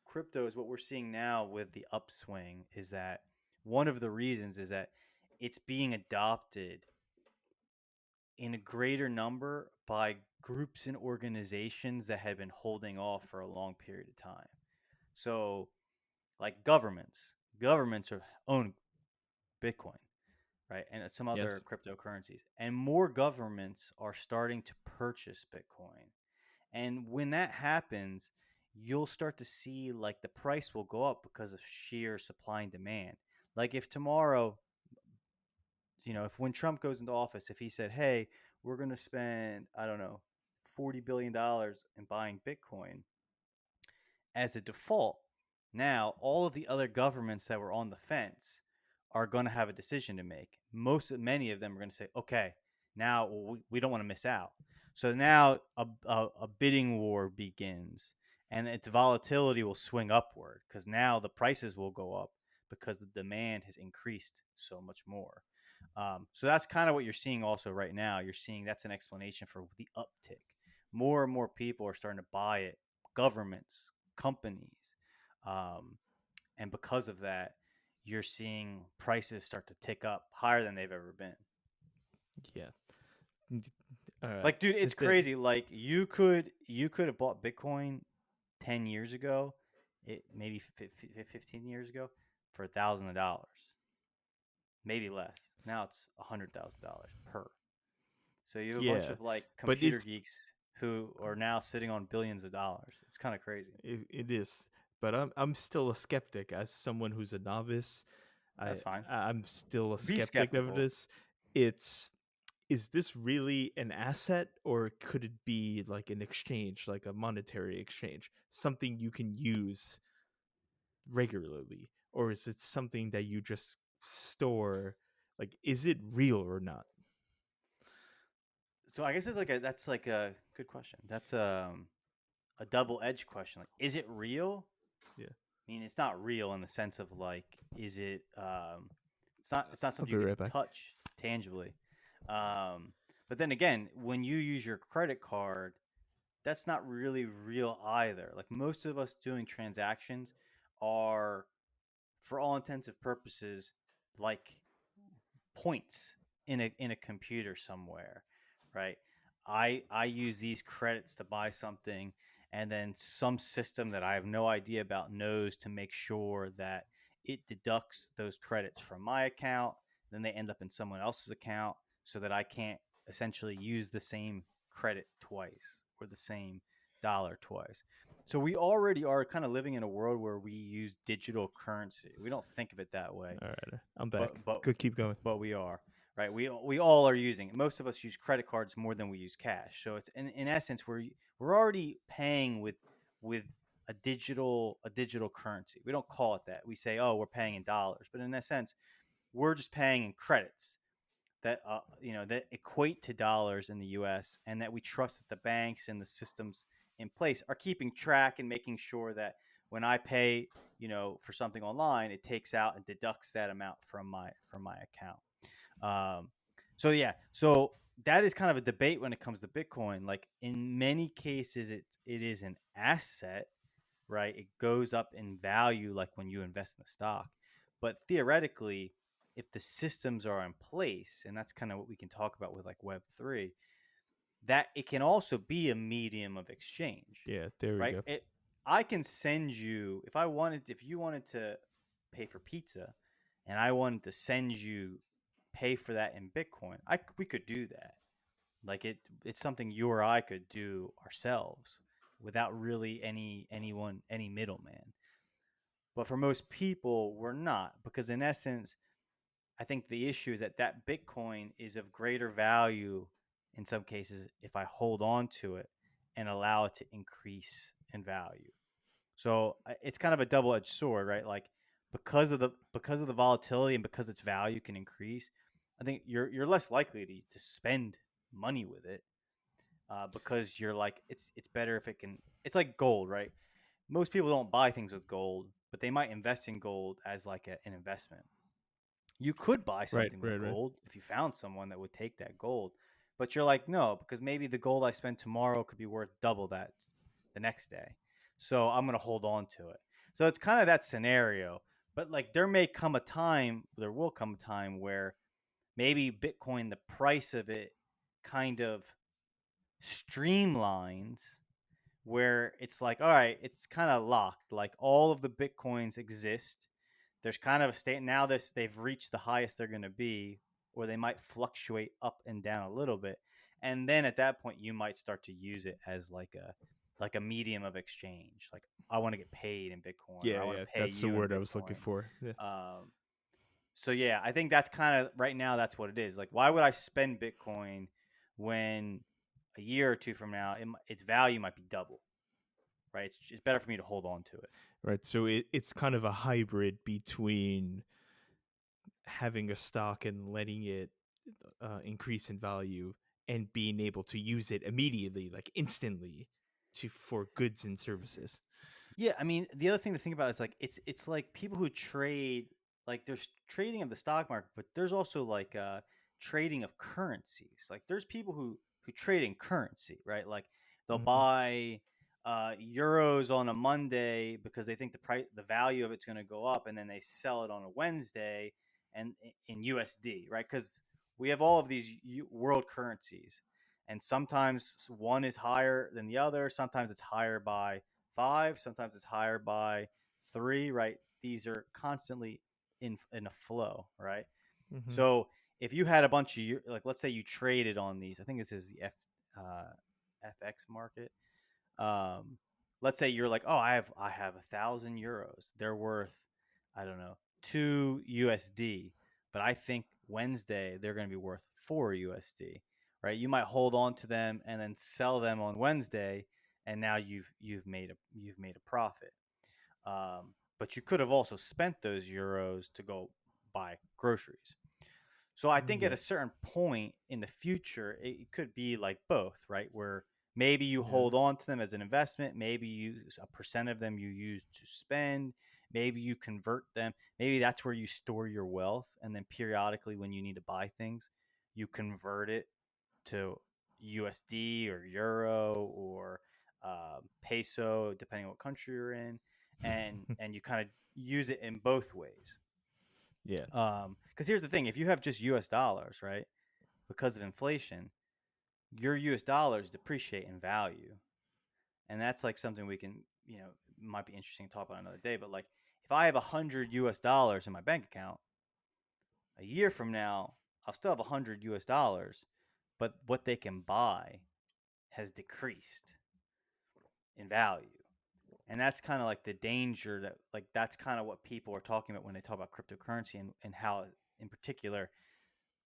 A: crypto is what we're seeing now with the upswing is that one of the reasons is that it's being adopted in a greater number by groups and organizations that had been holding off for a long period of time. So, like governments own Bitcoin, right, and some
B: yes.
A: other cryptocurrencies, and more governments are starting to purchase Bitcoin. And when that happens, you'll start to see like the price will go up because of sheer supply and demand. Like if tomorrow, if when Trump goes into office, if he said, "Hey, we're going to spend, I don't know, $40 billion in buying Bitcoin," as a default, now all of the other governments that were on the fence are going to have a decision to make. Many of them are going to say, okay, now we don't want to miss out. So now a bidding war begins and its volatility will swing upward because now the prices will go up because the demand has increased so much more. So that's kind of what you're seeing also right now. You're seeing that's an explanation for the uptick. More and more people are starting to buy it. Governments, companies, um, and because of that, you're seeing prices start to tick up higher than they've ever been.
B: Yeah. All right.
A: Like, dude, it's crazy. Like, you could have bought Bitcoin 10 years ago, maybe 15 years ago, for $1,000, maybe less. Now it's $100,000 per. So you have a bunch
B: Yeah,
A: of like
B: but
A: computer geeks who are now sitting on billions of dollars. It's kind of crazy.
B: it is. But I'm still a skeptic as someone who's a novice. I
A: That's fine.
B: I'm still a
A: Be
B: skeptic of
A: skeptical.
B: this. It's is this really an asset or could it be like an exchange, like a monetary exchange, something you can use regularly, or is it something that you just store? Like, is it real or not?
A: So I guess that's like a good question. That's a double edged question. Like, is it real?
B: Yeah,
A: I mean, it's not real in the sense of like, is it? It's not
B: I'll
A: something
B: be
A: you can
B: right back.
A: touch tangibly. Um, but then again, when you use your credit card, that's not really real either. Like most of us doing transactions are, for all intensive purposes, like points in a computer somewhere, right? I use these credits to buy something, and then some system that I have no idea about knows to make sure that it deducts those credits from my account. Then they end up in someone else's account so that I can't essentially use the same credit twice or the same dollar twice. So we already are kind of living in a world where we use digital currency. We don't think of it that way,
B: All right, I'm back.
A: but
B: Good, keep going.
A: but we are, right. We all are using it. Most of us use credit cards more than we use cash. So it's in essence we're already paying with a digital currency. We don't call it that. We say, oh, we're paying in dollars, but in a sense, we're just paying in credits that that equate to dollars in the U.S. and that we trust that the banks and the systems in place are keeping track and making sure that when I pay, for something online, it takes out and deducts that amount from my account. So yeah, so that is kind of a debate when it comes to Bitcoin. Like in many cases, it is an asset, right? It goes up in value, like when you invest in the stock. But theoretically, if the systems are in place, and that's kind of what we can talk about with like Web3, that it can also be a medium of exchange.
B: Yeah, there we
A: right?
B: go.
A: I can send you if you wanted to pay for pizza, and I wanted to send you pay for that in Bitcoin. We could do that. Like it's something you or I could do ourselves without really any middleman. But for most people, we're not, because in essence, I think the issue is that Bitcoin is of greater value in some cases if I hold on to it and allow it to increase in value. So it's kind of a double-edged sword, right? Like because of the volatility and because its value can increase, I think you're less likely to spend money with it, because you're like it's better if it can. It's like gold, right? Most people don't buy things with gold, but they might invest in gold as like an investment. You could buy
B: Right,
A: something with
B: right, right.
A: gold if you found someone that would take that gold, but you're like, no, because maybe the gold I spend tomorrow could be worth double that the next day. So I'm going to hold on to it. So it's kind of that scenario. But like there will come a time where maybe Bitcoin, the price of it kind of streamlines, where it's like, all right, it's kind of locked. Like all of the Bitcoins exist. There's kind of a state now. They've reached the highest they're going to be, or they might fluctuate up and down a little bit. And then at that point, you might start to use it as like a medium of exchange. Like I want to get paid in Bitcoin, or
B: Yeah,
A: I want
B: yeah,
A: to pay
B: that's the
A: you in
B: word I was looking
A: Bitcoin.
B: for. Yeah.
A: So yeah, I think that's kind of right now. That's what it is. Like, why would I spend Bitcoin when a year or two from now its value might be double? Right? It's better for me to hold on to it.
B: Right. So it's kind of a hybrid between having a stock and letting it increase in value and being able to use it immediately, like instantly, for goods and services.
A: Yeah, I mean, the other thing to think about is like it's like people who trade, like there's trading of the stock market, but there's also like trading of currencies. Like there's people who trade in currency, right? Like they'll
B: Mm-hmm.
A: buy euros on a Monday because they think the value of it's going to go up, and then they sell it on a Wednesday and in USD, right? Because we have all of these world currencies, and sometimes one is higher than the other. Sometimes it's higher by 5, sometimes it's higher by 3, right? These are constantly in a flow, right?
B: Mm-hmm.
A: So if you had a bunch of like, let's say you traded on these, I think this is the FX market. Let's say you're like, oh, I have 1,000 euros. They're worth, I don't know, 2 USD, but I think Wednesday they're going to be worth 4 USD, right? You might hold on to them and then sell them on Wednesday, and now you've made a profit. But you could have also spent those euros to go buy groceries. So I think at
B: Yeah.
A: a certain point in the future, it could be like both, right? Where maybe you
B: Yeah.
A: hold on to them as an investment, maybe a percent of them you use to spend, maybe you convert them, maybe that's where you store your wealth, and then periodically when you need to buy things, you convert it to USD or euro or peso, depending on what country you're in, and you kind of use it in both ways.
B: Yeah.
A: Because here's the thing: if you have just U.S. dollars, right, because of inflation, your U.S. dollars depreciate in value, And that's like something we can, might be interesting to talk about another day. But like, if I have $100 in my bank account, a year from now, I'll still have $100, but what they can buy has decreased in value. And that's kind of like the danger that, like, that's kind of what people are talking about when they talk about cryptocurrency, and how, in particular,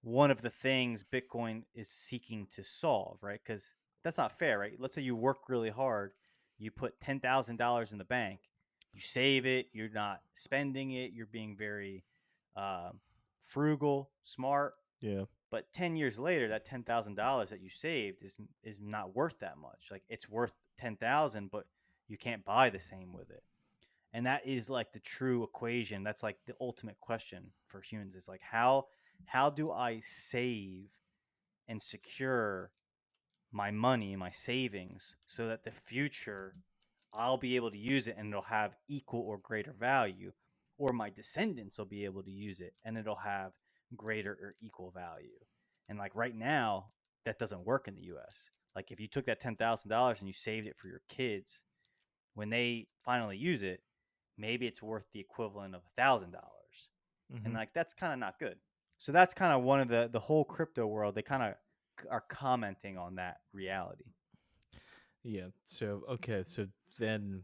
A: one of the things Bitcoin is seeking to solve, right? Because that's not fair, right? Let's say you work really hard, you put $10,000 in the bank, you save it, you're not spending it, you're being very uh, frugal, smart.
B: Yeah.
A: But 10 years later, that $10,000 that you saved is not worth that much. Like, it's worth 10,000, but you can't buy the same with it. And that is like the true equation. That's like the ultimate question for humans, is like, how do I save and secure my money, my savings, so that the future I'll be able to use it and it'll have equal or greater value, or my descendants will be able to use it and it'll have greater or equal value. And like right now, that doesn't work in the US. Like, if you took that $10,000 and you saved it for your kids, when they finally use it, maybe it's worth the equivalent of $1,000. And like, that's kind of not good. So that's kind of one of the whole crypto world. They kind of are commenting on that reality.
B: Yeah. So okay. So then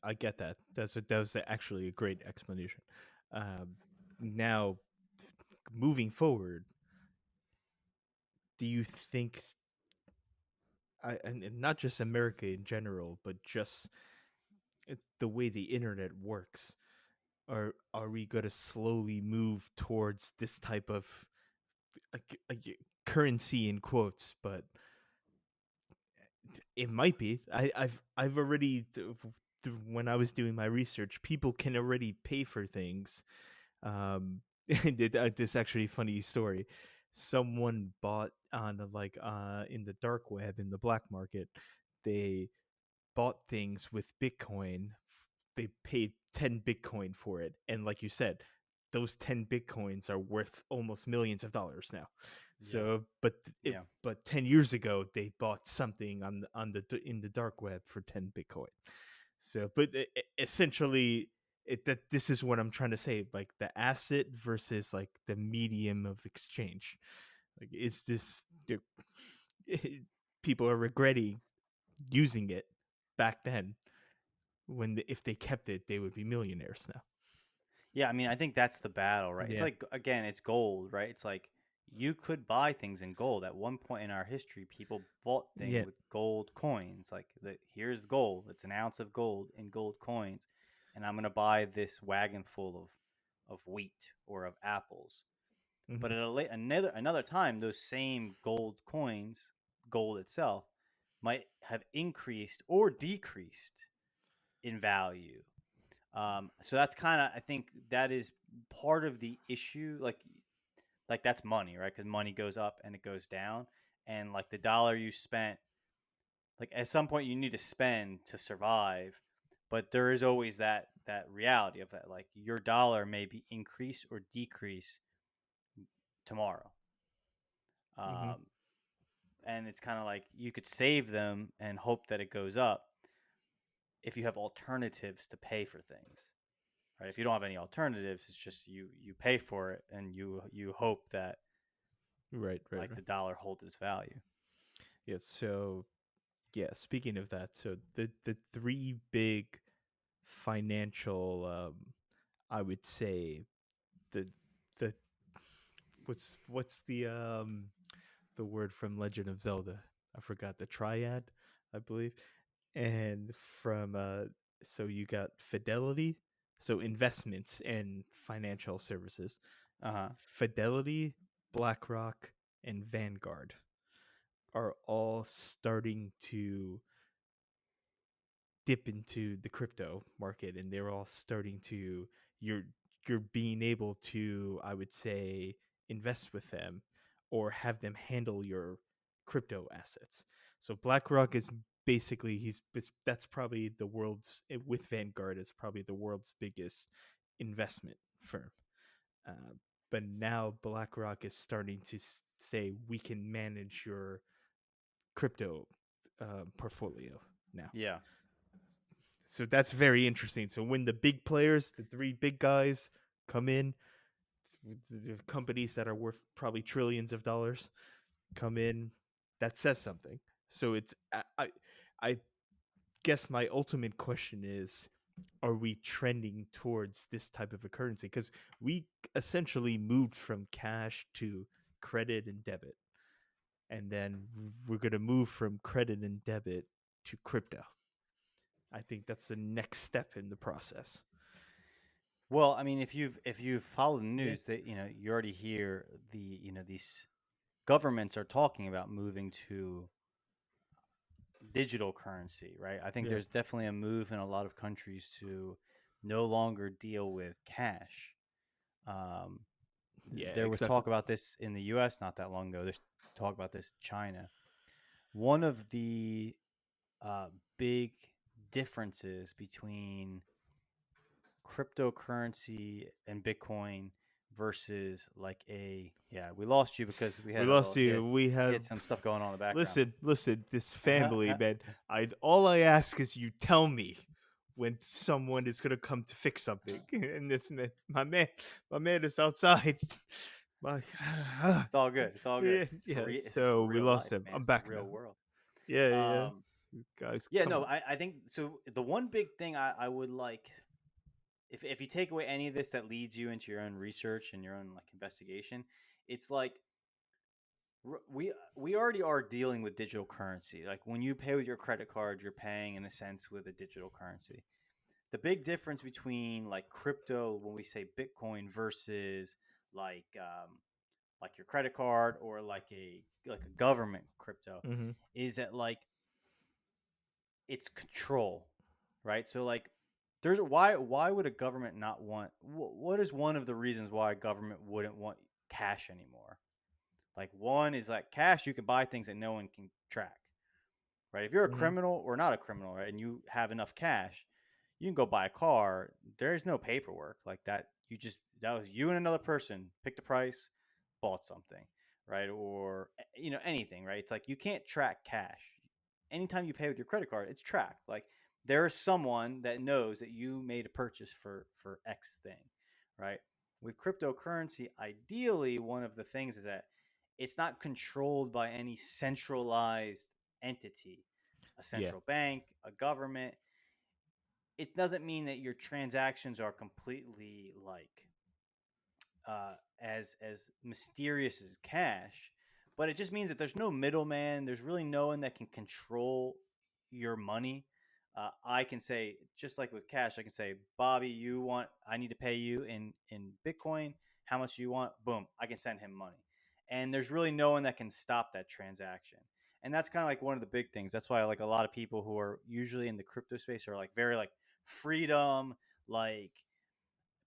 B: I get that. That was actually a great explanation. Now, moving forward, do you think, and not just America in general, but just the way the internet works, are we going to slowly move towards this type of a currency in quotes? But it might be. I've already, when I was doing my research, people can already pay for things. This actually funny story. Someone bought on in the dark web, in the black market. They bought things with Bitcoin. They paid 10 Bitcoin for it, and like you said, those 10 Bitcoins are worth almost millions of dollars now. So, but 10 years ago, they bought something on the in the dark web for 10 Bitcoin. So, but essentially, that this is what I'm trying to say. Like, the asset versus like the medium of exchange. Like, is this people are regretting using it back then, when if they kept it, they would be millionaires now.
A: Yeah, I mean, I think that's the battle, right? It's
B: Yeah.
A: like, again, it's gold, right? It's like, you could buy things in gold. At one point in our history, people bought things
B: Yeah.
A: with gold coins. Like, here's gold. It's an ounce of gold in gold coins, and I'm gonna buy this wagon full of wheat or of apples.
B: Mm-hmm.
A: But at another time, those same gold coins, gold itself, might have increased or decreased in value. So that's kind of, I think that is part of the issue. Like that's money, right? Because money goes up and it goes down, and like the dollar you spent, like at some point you need to spend to survive, but there is always that reality of that, like your dollar may be increase or decrease tomorrow.
B: Mm-hmm.
A: And it's kind of like, you could save them and hope that it goes up if you have alternatives to pay for things. Right? If you don't have any alternatives, it's just you pay for it and you hope that
B: Right.
A: like the dollar holds its value.
B: Yeah. So, yeah. Speaking of that, so the three big financial, I would say, the the what's the word from Legend of Zelda? I forgot, the triad, I believe. And from so you got Fidelity, so investments and financial services.
A: Uh-huh.
B: Fidelity, BlackRock, and Vanguard are all starting to dip into the crypto market, and they're all starting to, you're you're being able to, I would say, invest with them or have them handle your crypto assets. So BlackRock is basically, that's probably the world's, with Vanguard, is probably the world's biggest investment firm. uh, but now BlackRock is starting to say, we can manage your crypto portfolio. now.
A: Yeah.
B: So that's very interesting. So when the big players, the three big guys, come in, the companies that are worth probably trillions of dollars come in, that says something. So it's I guess my ultimate question is, are we trending towards this type of a currency? Because we essentially moved from cash to credit and debit, and then we're going to move from credit and debit to crypto. I think that's the next step in the process.
A: Well, I mean, if you've followed the
B: Yeah.
A: news, that you already hear these governments are talking about moving to digital currency, right? I think
B: Yeah.
A: there's definitely a move in a lot of countries to no longer deal with cash. Um,
B: Yeah,
A: there was
B: exactly.
A: talk about this in the U.S. not that long ago. There's talk about this in China. One of the uh, big differences between cryptocurrency and Bitcoin versus like a we lost you because we
B: We
A: had a
B: lost
A: little
B: you. We
A: he
B: have
A: had some stuff going on in the background.
B: listen, this family, man. I all I ask is you tell me when someone is gonna come to fix something. And this man, my man is outside. My,
A: It's all good. It's all good.
B: yeah,
A: It's
B: yeah.
A: it's just
B: So we
A: real
B: lost
A: life,
B: him.
A: man.
B: I'm
A: It's the
B: back
A: real
B: now.
A: world.
B: Yeah, yeah.
A: Um,
B: Guys,
A: yeah,
B: come
A: no,
B: on.
A: I think so. The one big thing I would like, if you take away any of this that leads you into your own research and your own like investigation, it's like we already are dealing with digital currency. Like when you pay with your credit card, you're paying in a sense with a digital currency. The big difference between like crypto when we say Bitcoin versus like like your credit card or like a government crypto
B: Mm-hmm.
A: is that like it's control, right? So like there's why would a government not want what is one of the reasons why a government wouldn't want cash anymore? Like one is like cash you can buy things that no one can track, right? If you're a
B: Mm-hmm.
A: criminal or not a criminal, right, and you have enough cash, you can go buy a car. There's no paperwork like that. That was you and another person picked a price, bought something, right? Or anything, right? It's like you can't track cash. Anytime you pay with your credit card, it's tracked. Like there is someone that knows that you made a purchase for X thing, right? With cryptocurrency, ideally, one of the things is that it's not controlled by any centralized entity, a
B: Yeah.
A: central bank, a government. It doesn't mean that your transactions are completely like as mysterious as cash, but it just means that there's no middleman. There's really no one that can control your money. I can say just like with cash, I can say, Bobby, I need to pay you in Bitcoin. How much do you want? Boom, I can send him money, and there's really no one that can stop that transaction. And that's kind of like one of the big things. That's why like a lot of people who are usually in the crypto space are like very like freedom, like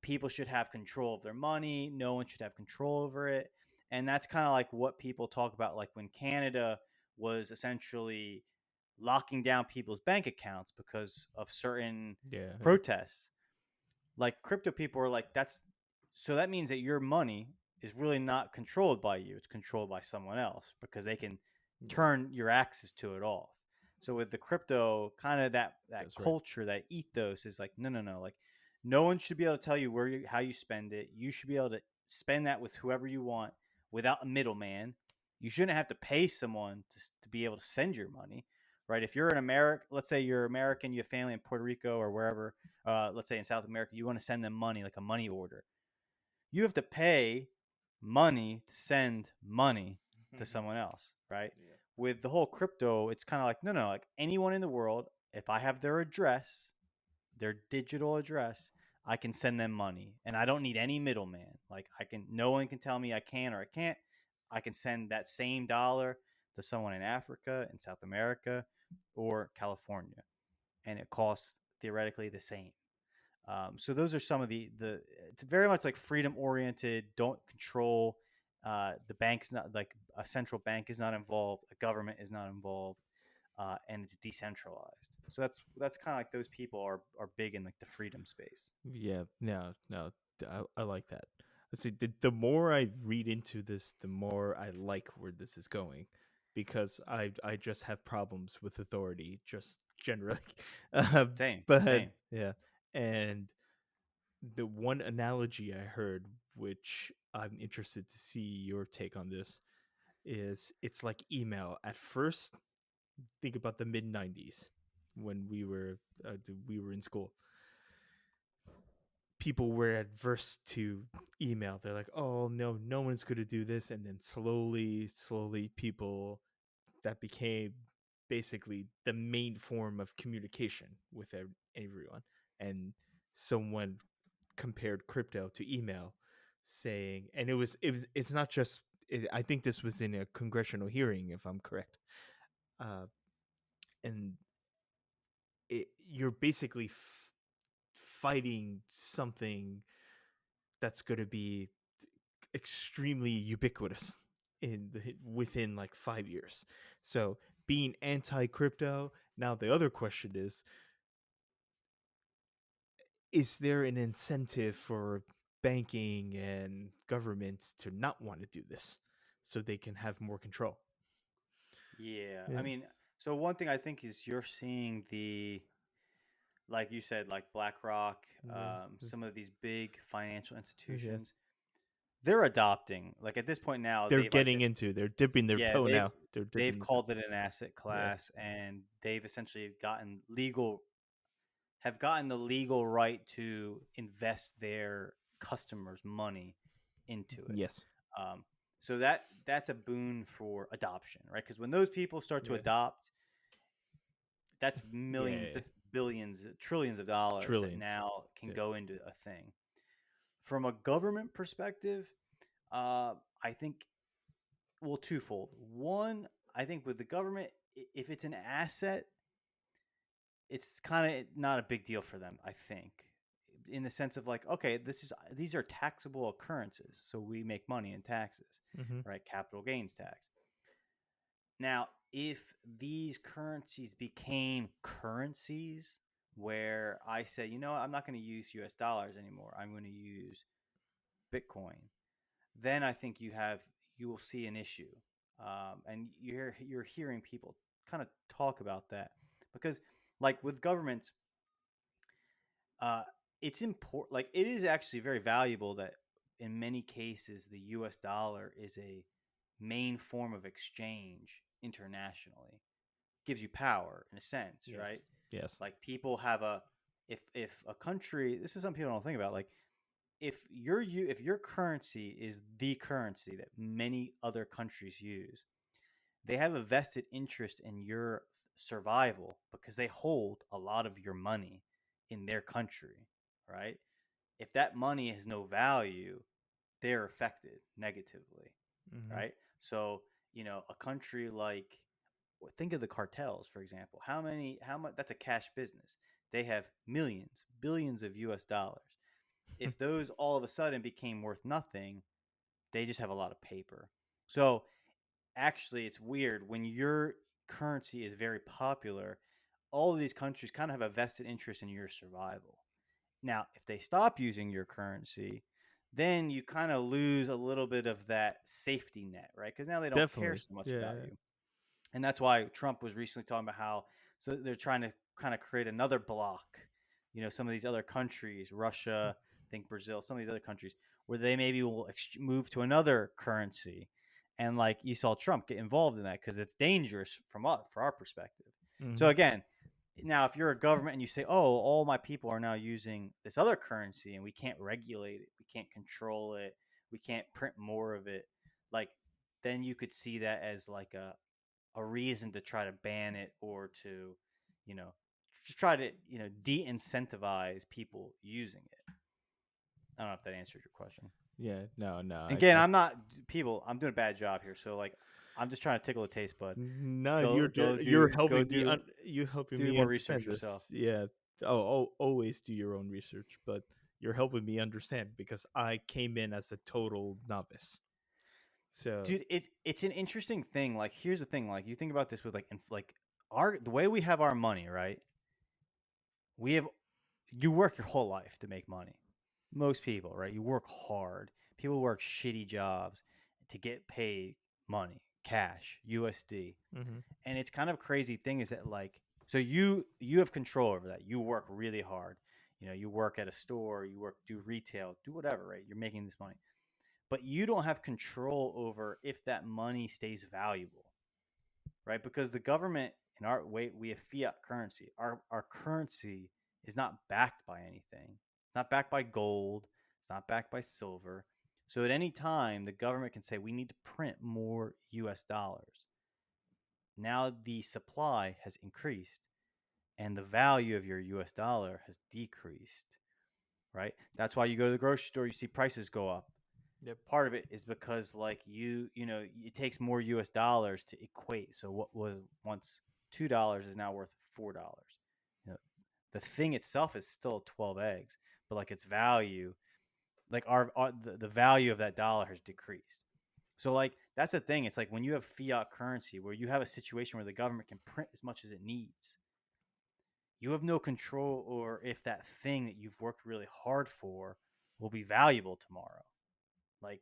A: people should have control of their money. No one should have control over it. And that's kind of like what people talk about, like when Canada was essentially locking down people's bank accounts because of certain
B: Yeah. Yeah.
A: protests. Like crypto people are like, that means that your money is really not controlled by you. It's controlled by someone else because they can
B: Yeah.
A: turn your access to it off. So with the crypto, kind of that
B: That's right.
A: culture, that ethos is like, no, no, no. Like no one should be able to tell you how you spend it. You should be able to spend that with whoever you want without a middleman. You shouldn't have to pay someone to be able to send your money, right? If you're an American, let's say you're American, you have family in Puerto Rico or wherever, let's say in South America, you want to send them money, like a money order. You have to pay money to send money to someone else, right?
B: Yeah.
A: With the whole crypto, it's kind of like, no, no, like anyone in the world, if I have their address, their digital address, I can send them money and I don't need any middleman. Like no one can tell me I can or I can't. I can send that same dollar to someone in Africa, in South America, or California, and it costs theoretically the same. So those are some of the. It's very much like freedom oriented. Don't control. The bank's not like a central bank is not involved. A government is not involved, and it's decentralized. So that's kind of like those people are big in like the freedom space.
B: Yeah, no, no, I like that. See, the more I read into this, the more I like where this is going, because I just have problems with authority, just generally.
A: Same,
B: But
A: same.
B: yeah, and the one analogy I heard, which I'm interested to see your take on this, is it's like email. At first, think about the mid '90s when we were in school. People were adverse to email. They're like, "Oh no, no one's going to do this," and then slowly, people that became basically the main form of communication with everyone. And someone compared crypto to email, saying, and it's not just. I think this was in a congressional hearing, if I'm correct. Uh, and you're basically fighting something that's going to be extremely ubiquitous within like 5 years. So being anti crypto, now the other question is there an incentive for banking and governments to not want to do this so they can have more control?
A: Yeah.
B: Yeah.
A: I mean, so one thing I think is you're seeing like you said, like BlackRock,
B: Yeah.
A: some of these big financial
B: Yeah.
A: institutions, they're adopting. Like at this point now,
B: They're getting into, they're dipping their
A: yeah,
B: toe now. They're
A: they've
B: dipping their toe.
A: called it an asset
B: Yeah.
A: class, and they've essentially have gotten the legal right to invest their customers' money into it.
B: Yes.
A: Um, so that's a boon for adoption, right? Because when those people start to
B: Yeah.
A: adopt,
B: Yeah.
A: that's billions, trillions of dollars that
B: Trillions.
A: now can
B: Yeah.
A: go into a thing. From a government perspective, I think, well, twofold. One, I think with the government, if it's an asset, it's kind of not a big deal for them, I think, in the sense of like, okay, these are taxable occurrences, so we make money in taxes,
B: Mm-hmm.
A: right? Capital gains tax. Now, if these currencies became currencies where I say, you know, I'm not going to use US dollars anymore, I'm going to use Bitcoin, then I think you will see an issue. And you're hearing people kind of talk about that because, like with governments, uh, it's important. Like it is actually very valuable that in many cases the U.S. dollar is a main form of exchange internationally. Gives you power in a sense,
B: Yes.
A: right?
B: Yes.
A: Like people have a if a country. This is something people don't think about. Like if your currency is the currency that many other countries use, they have a vested interest in your survival because they hold a lot of your money in their country, right? If that money has no value, they're affected negatively,
B: Mm-hmm.
A: right? So, a country like, think of the cartels, for example. How much, that's a cash business. They have millions, billions of US dollars. If those all of a sudden became worth nothing, they just have a lot of paper. So actually, it's weird when your currency is very popular. All of these countries kind of have a vested interest in your survival. Now, if they stop using your currency, then you kind of lose a little bit of that safety net, right? Because now they don't care
B: Definitely.
A: so much about
B: Yeah.
A: you. And that's why Trump was recently talking about how so they're trying to kind of create another block. Some of these other countries, Russia, I think Brazil, some of these other countries, where they maybe will move to another currency. And like you saw Trump get involved in that because it's dangerous for our perspective. So
B: Mm-hmm.
A: again, now if you're a government and you say, "Oh, all my people are now using this other currency and we can't regulate it, we can't control it, we can't print more of it," like then you could see that as like a reason to try to ban it or to, you know, just try to, de-incentivize people using it. I don't know if that answered your question.
B: Yeah. No.
A: Again, I'm not people. I'm doing a bad job here, so like, I'm just trying to tickle the taste bud.
B: No, you're
A: Go
B: helping me.
A: do
B: You helping
A: do
B: me
A: more research
B: understand
A: yourself,
B: this. Yeah. Always do your own research, but you're helping me understand because I came in as a total novice. So
A: dude. It's an interesting thing. Like, here's the thing. Like, you think about this with like our the way we have our money, right? We have You work your whole life to make money. Most people, right? You work hard. People work shitty jobs to get paid money, cash, USD.
B: mm-hmm.
A: And it's kind of crazy thing is that like So you have control over that. You work really hard. You work at a store, do retail, do whatever, right? You're making this money. But you don't have control over if that money stays valuable, right? Because the government, in our way, we have fiat currency. Our currency is not backed by anything. It's not backed by gold. It's not backed by silver. So at any time, the government can say we need to print more US dollars. Now the supply has increased and the value of your US dollar has decreased, right? That's why you go to the grocery store, you see prices go up.
B: Yep.
A: Part of it is because like it takes more US dollars to equate. So what was once $2 is now worth $4. The thing itself is still 12 eggs, but like its value, like the value of that dollar has decreased. So like that's the thing. It's like when you have fiat currency where you have a situation where the government can print as much as it needs, you have no control over if that thing that you've worked really hard for will be valuable tomorrow. Like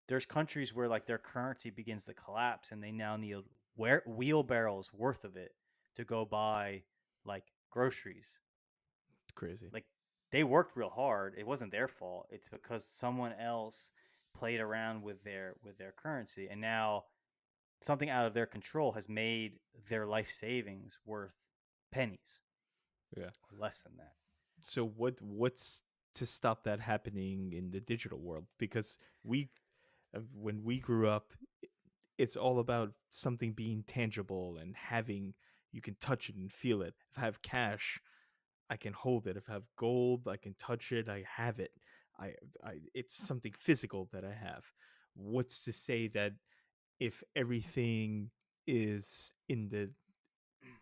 A: there's countries where like their currency begins to collapse and they now need wheelbarrows worth of it to go buy like groceries.
B: Crazy.
A: Like they worked real hard. It wasn't their fault. It's because someone else played around with their currency, and now something out of their control has made their life savings worth pennies.
B: Yeah.
A: Or less than that.
B: So what's to stop that happening in the digital world? Because when we grew up, it's all about something being tangible and having, you can touch it and feel it. If I have cash, I can hold it. If I have gold, I can touch it. I have it. It's something physical that I have. What's to say that if everything is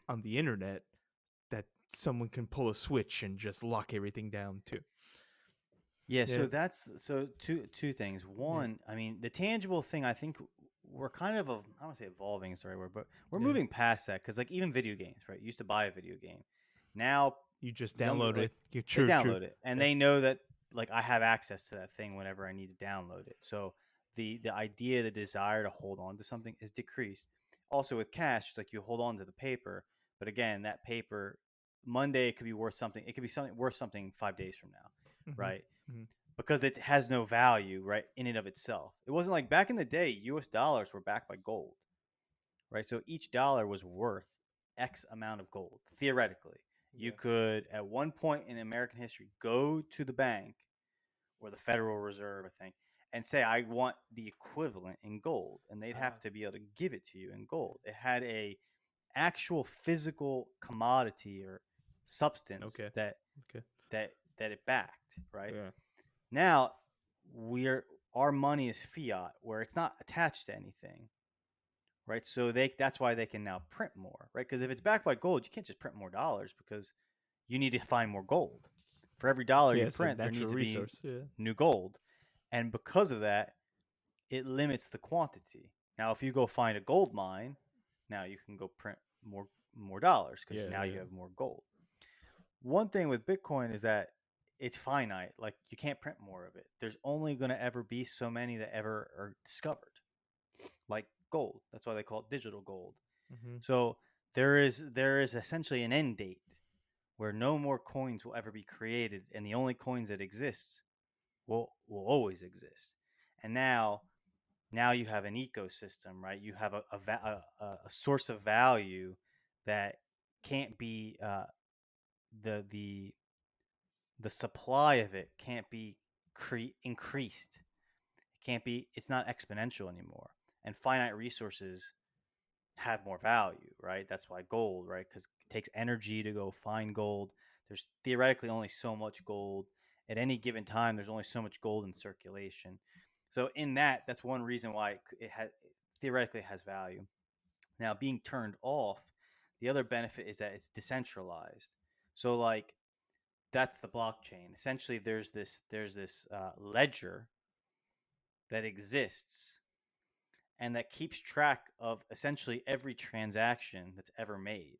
B: on the internet, that someone can pull a switch and just lock everything down too?
A: Yeah, so that's two things. One, I mean, the tangible thing, I think we're kind of I don't want to say evolving is the right word, but we're moving past that because like even video games, right? You used to buy a video game. Now
B: you just download it.
A: They download it, and they know that like I have access to that thing whenever I need to download it. So the idea, the desire to hold on to something is decreased. Also with cash, it's like you hold on to the paper, but again, that paper Monday it could be worth something. It could be something worth something 5 days from now, right?
B: Mm-hmm.
A: Because it has no value, right, in and of itself. It wasn't like back in the day, US dollars were backed by gold, right? So each dollar was worth X amount of gold, theoretically. You could, at one point in American history, go to the bank or the Federal Reserve, I think, and say, I want the equivalent in gold. And they'd have to be able to give it to you in gold. It had a actual physical commodity or substance that it backed, right?
B: Yeah.
A: Now our money is fiat, where it's not attached to anything, right? So that's why they can now print more, right? Because if it's backed by gold, you can't just print more dollars because you need to find more gold. For every dollar you print, there needs to be new gold, and because of that, it limits the quantity. Now, if you go find a gold mine, now you can go print more dollars because now you have more gold. One thing with Bitcoin is that it's finite. Like you can't print more of it. There's only going to ever be so many that ever are discovered, like gold. That's why they call it digital gold.
B: Mm-hmm.
A: So there is essentially an end date where no more coins will ever be created, and the only coins that exist will always exist. And now you have an ecosystem, right? You have a source of value that can't be the supply of it can't be increased. It can't be. It's not exponential anymore. And finite resources have more value, right? That's why gold, right? Because it takes energy to go find gold. There's theoretically only so much gold at any given time. There's only so much gold in circulation. So in that's one reason why it theoretically has value. Now, being turned off, the other benefit is that it's decentralized. So like that's the blockchain. Essentially, there's this ledger that exists and that keeps track of essentially every transaction that's ever made.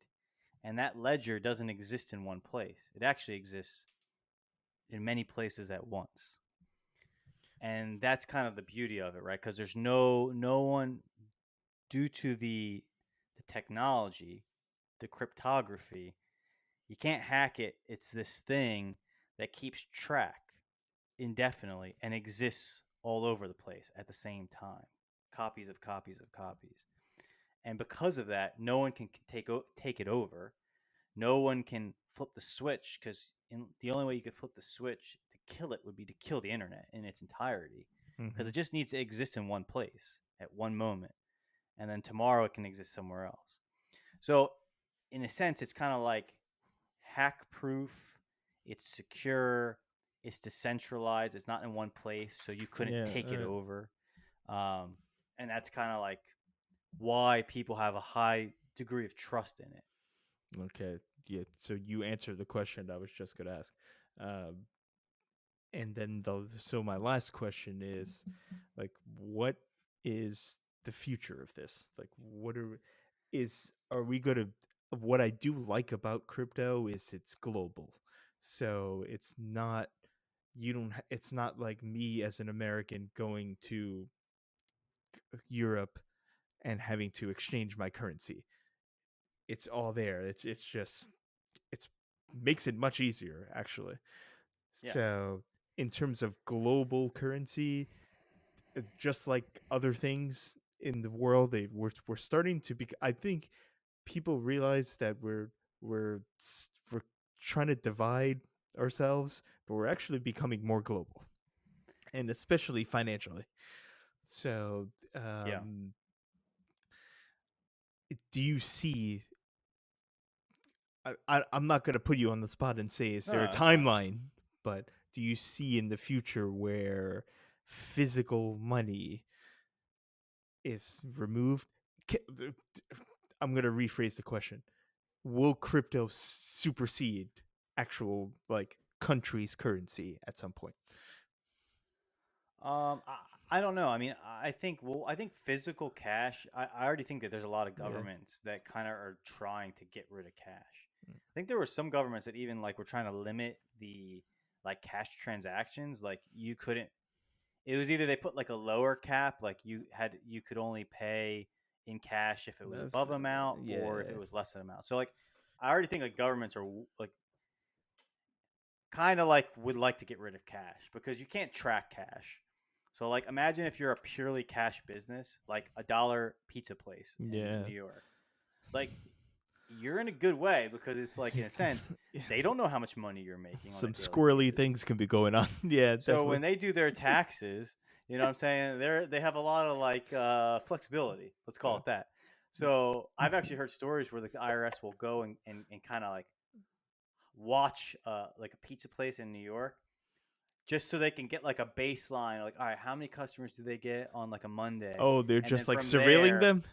A: And that ledger doesn't exist in one place. It actually exists in many places at once. And that's kind of the beauty of it, right? Because there's no one, due to the technology, the cryptography. You can't hack it. It's this thing that keeps track indefinitely and exists all over the place at the same time. Copies of copies of copies. And because of that, no one can take it over. No one can flip the switch, because the only way you could flip the switch to kill it would be to kill the internet in its entirety, because it just needs to exist in one place at one moment, and then tomorrow it can exist somewhere else. So in a sense, it's kind of like hack proof. It's secure. It's decentralized. It's not in one place, so you couldn't take it over. And that's kind of like why people have a high degree of trust in it.
B: Okay, yeah. So you answered the question I was just going to ask, and then so my last question is, like, what is the future of this? Like, are we going to? What I do like about crypto is it's global, so it's not it's not like me as an American going to Europe and having to exchange my currency. It's all there. It's just it's makes it much easier, actually.
A: Yeah.
B: So in terms of global currency, just like other things in the world, we're starting to be. I think people realize that we're trying to divide ourselves, but we're actually becoming more global, and especially financially. So,
A: Yeah.
B: do you see? I'm not going to put you on the spot and say is there a
A: That's fine.
B: timeline, but do you see in the future where physical money is removed? I'm going to rephrase the question. Will crypto supersede actual like country's currency at some point?
A: I don't know. I mean, I think physical cash. I already think that there's a lot of governments that kind of are trying to get rid of cash. I think there were some governments that even like were trying to limit the like cash transactions. Like you couldn't. It was either they put like a lower cap, like you could only pay in cash if it was above amount or if it was less than amount. So like, I already think like governments are like kind of like would like to get rid of cash because you can't track cash. So like imagine if you're a purely cash business, like a dollar pizza place in New York. Like you're in a good way because it's like in a sense they don't know how much money you're making.
B: Some
A: on a daily
B: squirrely
A: basis.
B: things can be going on. Yeah,
A: so
B: definitely.
A: when they do their taxes, you know what I'm saying, they have a lot of like flexibility, let's call it that. So I've actually heard stories where the IRS will go and kind of like watch like a pizza place in New York just so they can get like a baseline, like, all right, how many customers do they get on like a Monday?
B: Oh, they're
A: And
B: just
A: then
B: like
A: from
B: surveilling
A: there,
B: them.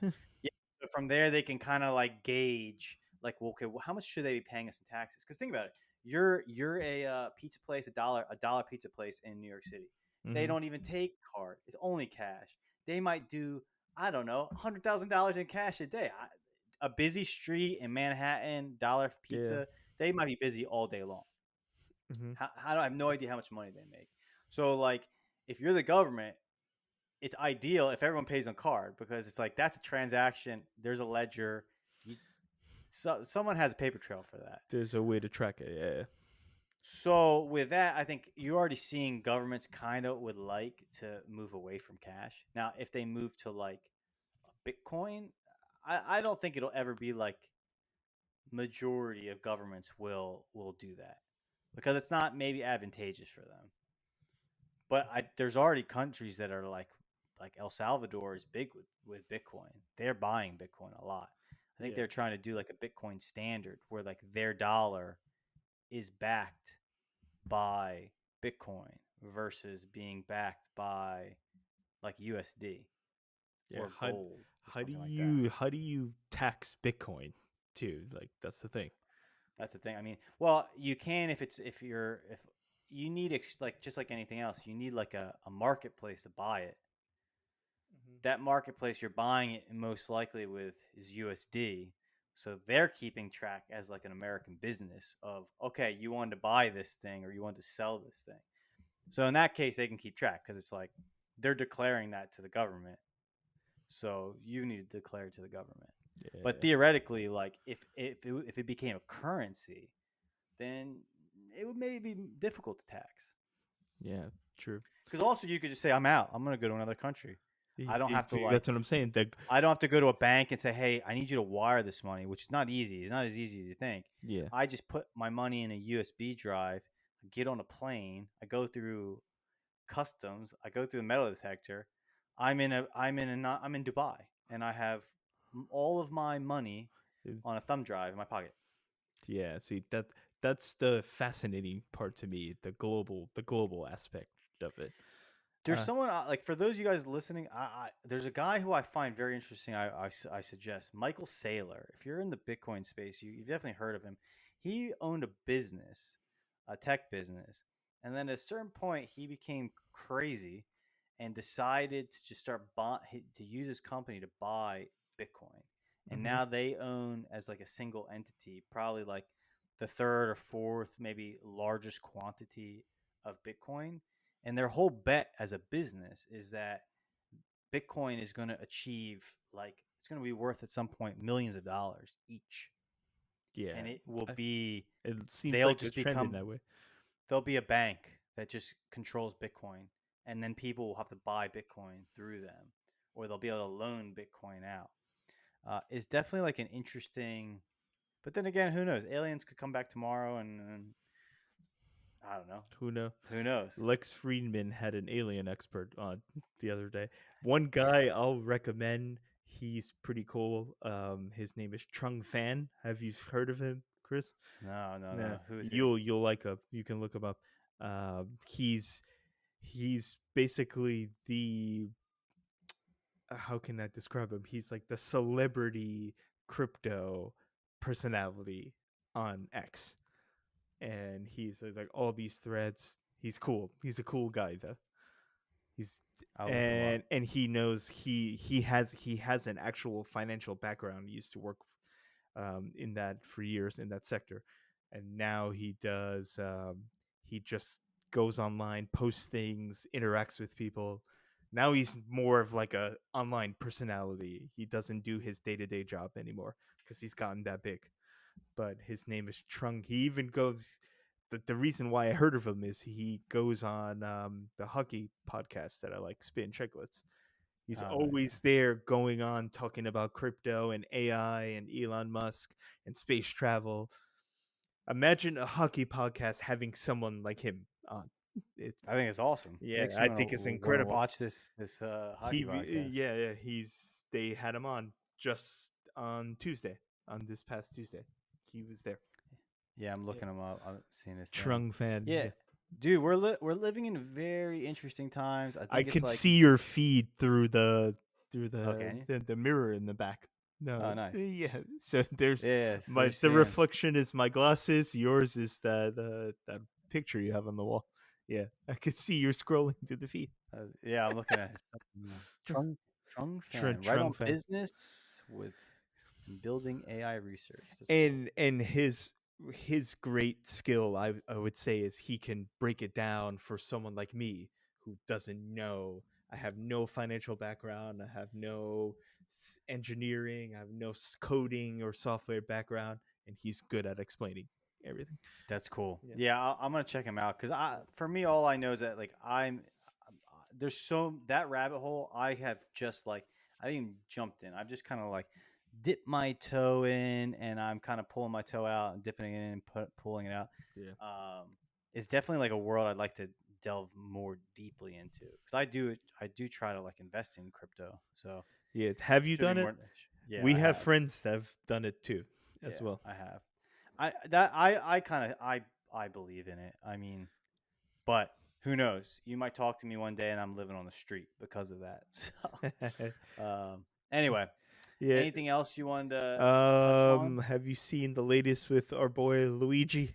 A: yeah, so from there they can kind of like gauge, like, well, okay, well, how much should they be paying us in taxes? Because think about it, you're a pizza place, a dollar pizza place in New York City. They don't even take card; it's only cash. They might do, I don't know, $100,000 in cash a day. A busy street in Manhattan, dollar pizza, they might be busy all day long. I have no idea how much money they make. So like, if you're the government, it's ideal if everyone pays on card because it's like that's a transaction. There's a ledger. Someone has a paper trail for that.
B: There's a way to track it. Yeah.
A: So with that, I think you're already seeing governments kind of would like to move away from cash. Now, if they move to like Bitcoin, I don't think it'll ever be like majority of governments will do that because it's not maybe advantageous for them. But there's already countries that are like El Salvador is big with Bitcoin. They're buying Bitcoin a lot. I think they're trying to do like a Bitcoin standard where like their dollar is backed by Bitcoin versus being backed by like USD or gold.
B: How do you tax Bitcoin too? Like that's the thing.
A: That's the thing. I mean, well, you can if you need like just like anything else, you need like a marketplace to buy it. That marketplace you're buying it most likely with is USD. So they're keeping track as like an American business of, okay, you wanted to buy this thing or you want to sell this thing. So in that case, they can keep track because it's like they're declaring that to the government. So you need to declare it to the government. But
B: Yeah.
A: theoretically, like if it became a currency, then it would maybe be difficult to tax.
B: Yeah. True.
A: Because also you could just say, I'm out. I'm going to go to another country. I don't have to
B: That's what I'm saying.
A: I don't have to go to a bank and say, hey, I need you to wire this money, which is not easy. It's not as easy as you think.
B: Yeah.
A: I just put my money in a USB drive, get on a plane, I go through customs, I go through the metal detector. I'm in Dubai, and I have all of my money on a thumb drive in my pocket.
B: Yeah. See that's the fascinating part to me. The global aspect of it.
A: There's someone like for those of you guys listening. There's a guy who I find very interesting. I suggest Michael Saylor. If you're in the Bitcoin space, you've definitely heard of him. He owned a business, a tech business, and then at a certain point he became crazy and decided to just to use his company to buy Bitcoin. And
B: Mm-hmm.
A: now they own as like a single entity, probably like the third or fourth, maybe largest quantity of Bitcoin. And their whole bet as a business is that Bitcoin is going to achieve like it's going to be worth at some point millions of dollars each.
B: Yeah.
A: And it will
B: I,
A: be
B: it seems
A: they'll
B: like it's
A: just
B: trending
A: become
B: that way.
A: there'll be a bank that just controls Bitcoin, and then people will have to buy Bitcoin through them, or they'll be able to loan Bitcoin out. It's definitely like an interesting, but then again, who knows? Aliens could come back tomorrow, and I don't know.
B: Who know?
A: Who knows?
B: Lex Friedman had an alien expert on the other day. One guy I'll recommend. He's pretty cool. His name is Trung Fan. Have you heard of him, Chris?
A: No, no,
B: Nah,
A: no. Who is he?
B: you'll like him. You can look him up. He's basically the how can I describe him? He's like the celebrity crypto personality on X, and he's like all these threads. He's cool. He's a cool guy though. He's
A: I'll look him up.
B: and he knows he has an actual financial background. He used to work in that for years in that sector, and now he does. He just goes online, posts things, interacts with people. Now he's more of like a online personality. He doesn't do his day to day job anymore because he's gotten that big. But his name is Trung. He even goes. The reason why I heard of him is he goes on the hockey podcast that I like, Spin Chicklets. He's
A: Oh, nice.
B: always there going on talking about crypto and AI and Elon Musk and space travel. Imagine a hockey podcast having someone like him on. It's
A: I think it's awesome.
B: yeah,
A: Makes me
B: I think it's
A: want to
B: incredible.
A: watch this hockey podcast.
B: Yeah, he's they had him on just on Tuesday, on this past Tuesday. He was there.
A: Yeah, I'm
B: Yeah.
A: looking him up. I'm seeing this thing.
B: Trung fan.
A: Yeah,
B: Yeah.
A: dude, we're living in very interesting times. I
B: I
A: think it's
B: could
A: like
B: see your feed through
A: oh, can you?
B: the mirror in the back.
A: Oh,
B: No,
A: nice.
B: yeah. So there's
A: Yeah, so
B: my
A: you're
B: the
A: seeing.
B: reflection is my glasses. Yours is that picture you have on the wall. Yeah, I could see you're scrolling through the feed.
A: Yeah, I'm looking at his stuff. Trung fan, right
B: Trung
A: on
B: fan.
A: business with building AI research. That's cool.
B: And his great skill I would say is he can break it down for someone like me who doesn't know. I have no financial background, I have no engineering, I have no coding or software background, and he's good at explaining everything.
A: That's cool.
B: Yeah.
A: Yeah, I'm gonna check him out because for me, all I know is that like there's so that rabbit hole I have just like I haven't even jumped in. I've just kind of like dipped my toe in, and I'm kind of pulling my toe out and dipping it in and pulling it out.
B: Yeah.
A: It's definitely like a world I'd like to delve more deeply into because I do try to like invest in crypto. So
B: Yeah, have you
A: should be
B: done it?
A: more. Yeah,
B: We
A: I
B: have
A: have.
B: friends that have done it too
A: Yeah,
B: as well.
A: I have. I kind of I believe in it. I mean, but who knows? You might talk to me one day and I'm living on the street because of that. So, anyway,
B: Yeah.
A: anything else you wanted to touch on?
B: Have you seen the latest with our boy Luigi?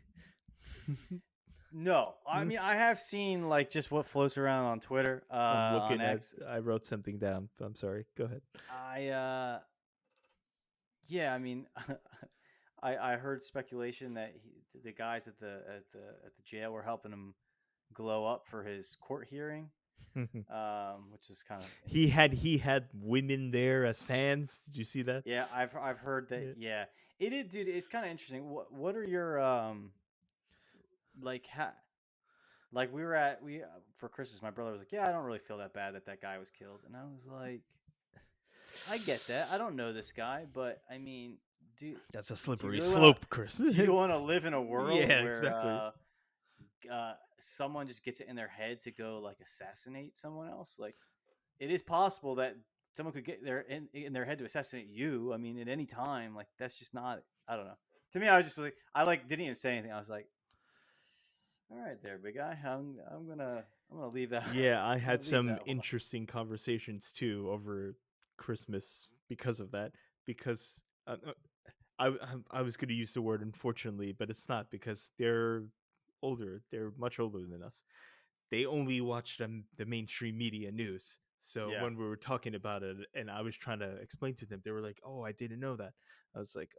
A: No, I mean I have seen like just what floats around on Twitter,
B: I'm
A: on
B: looking at.
A: X.
B: I wrote something down. I'm sorry. Go ahead.
A: Yeah, I mean, I heard speculation that the guys at the jail were helping him glow up for his court hearing. which is kind of
B: he had women there as fans. Did you see that?
A: yeah. I've heard that. Yeah, it is, dude. It's kind of interesting. What are your like like we for Christmas? My brother was like, yeah, I don't really feel that bad that that guy was killed, and I was like, I get that. I don't know this guy, but I mean,
B: That's a
A: do you
B: slippery
A: really want
B: slope, Chris.
A: do you want to live in a world
B: Yeah,
A: where
B: exactly.
A: someone just gets it in their head to go like assassinate someone else? Like, it is possible that someone could get their in their head to assassinate you. I mean, at any time. Like, that's just not. I don't know. To me, I was just like, didn't even say anything. I was like, all right, there, big guy. I'm gonna leave that.
B: Yeah, I
A: I'm
B: had
A: gonna leave
B: some
A: that one.
B: interesting conversations too over Christmas because of that. Because I was going to use the word unfortunately, but it's not because they're older. They're much older than us. They only watch the mainstream media news. So
A: Yeah.
B: when we were talking about it, and I was trying to explain to them, they were like, "Oh, I didn't know that." I was like,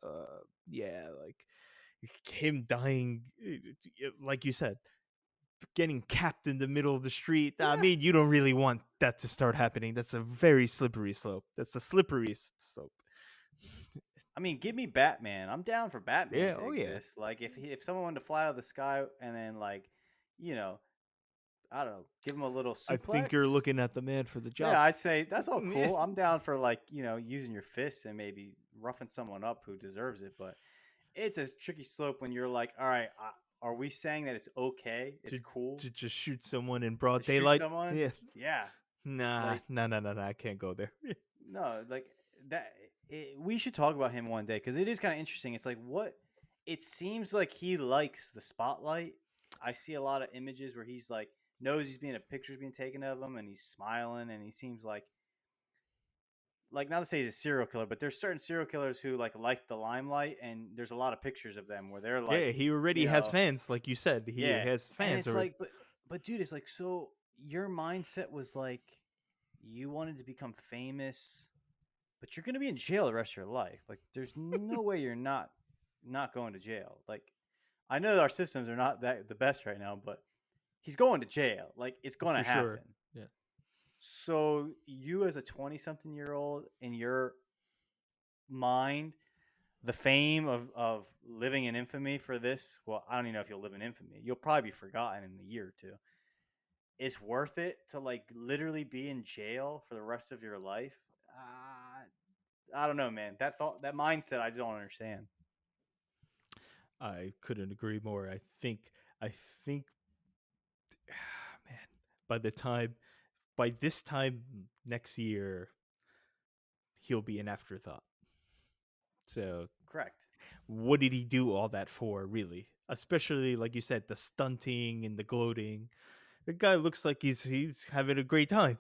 B: yeah, like him dying, like you said, getting capped in the middle of the street. I
A: Yeah.
B: mean, you don't really want that to start happening. That's a very slippery slope. That's a slippery slope.
A: I mean, give me Batman. I'm down for Batman
B: Yeah.
A: to
B: Oh yeah.
A: exist. Like, if someone wanted to fly out of the sky and then like, you know, I don't know, give him a little
B: I think you're
A: suplex.
B: looking at the man for the job.
A: Yeah, I'd say that's all
B: Yeah.
A: cool. I'm down for like, using your fists and maybe roughing someone up who deserves it. But it's a tricky slope when you're like, all right, are we saying that it's okay? It's
B: to
A: cool
B: to just shoot someone in
A: to
B: broad
A: shoot
B: daylight.
A: someone?
B: Yeah.
A: Yeah.
B: Nah,
A: Like,
B: no. I can't go there.
A: no, like that. We should talk about him one day because it is kind of interesting. It's like it seems like he likes the spotlight. I see a lot of images where he's like knows he's being a picture's being taken of him and he's smiling and he seems like not to say he's a serial killer, but there's certain serial killers who like the limelight, and there's a lot of pictures of them where they're like,
B: Yeah, he already
A: you
B: has
A: know,
B: fans, like you said. He
A: yeah,
B: has
A: and
B: fans
A: it's
B: already.
A: like, but dude, it's like, so your mindset was like you wanted to become famous, but you're gonna be in jail the rest of your life. Like, there's no way you're not going to jail. Like, I know our systems are not that the best right now, but he's going to jail. Like, it's gonna
B: For
A: happen.
B: sure. Yeah.
A: So you as a 20-something-year-old in your mind, the fame of living in infamy for this, well, I don't even know if you'll live in infamy. You'll probably be forgotten in a year or two. It's worth it to like literally be in jail for the rest of your life. I don't know, man. That mindset, I just don't understand.
B: I couldn't agree more. I think man, by the time by this time next year he'll be an afterthought. So,
A: Correct.
B: what did he do all that for, really? Especially like you said, the stunting and the gloating. The guy looks like he's having a great time.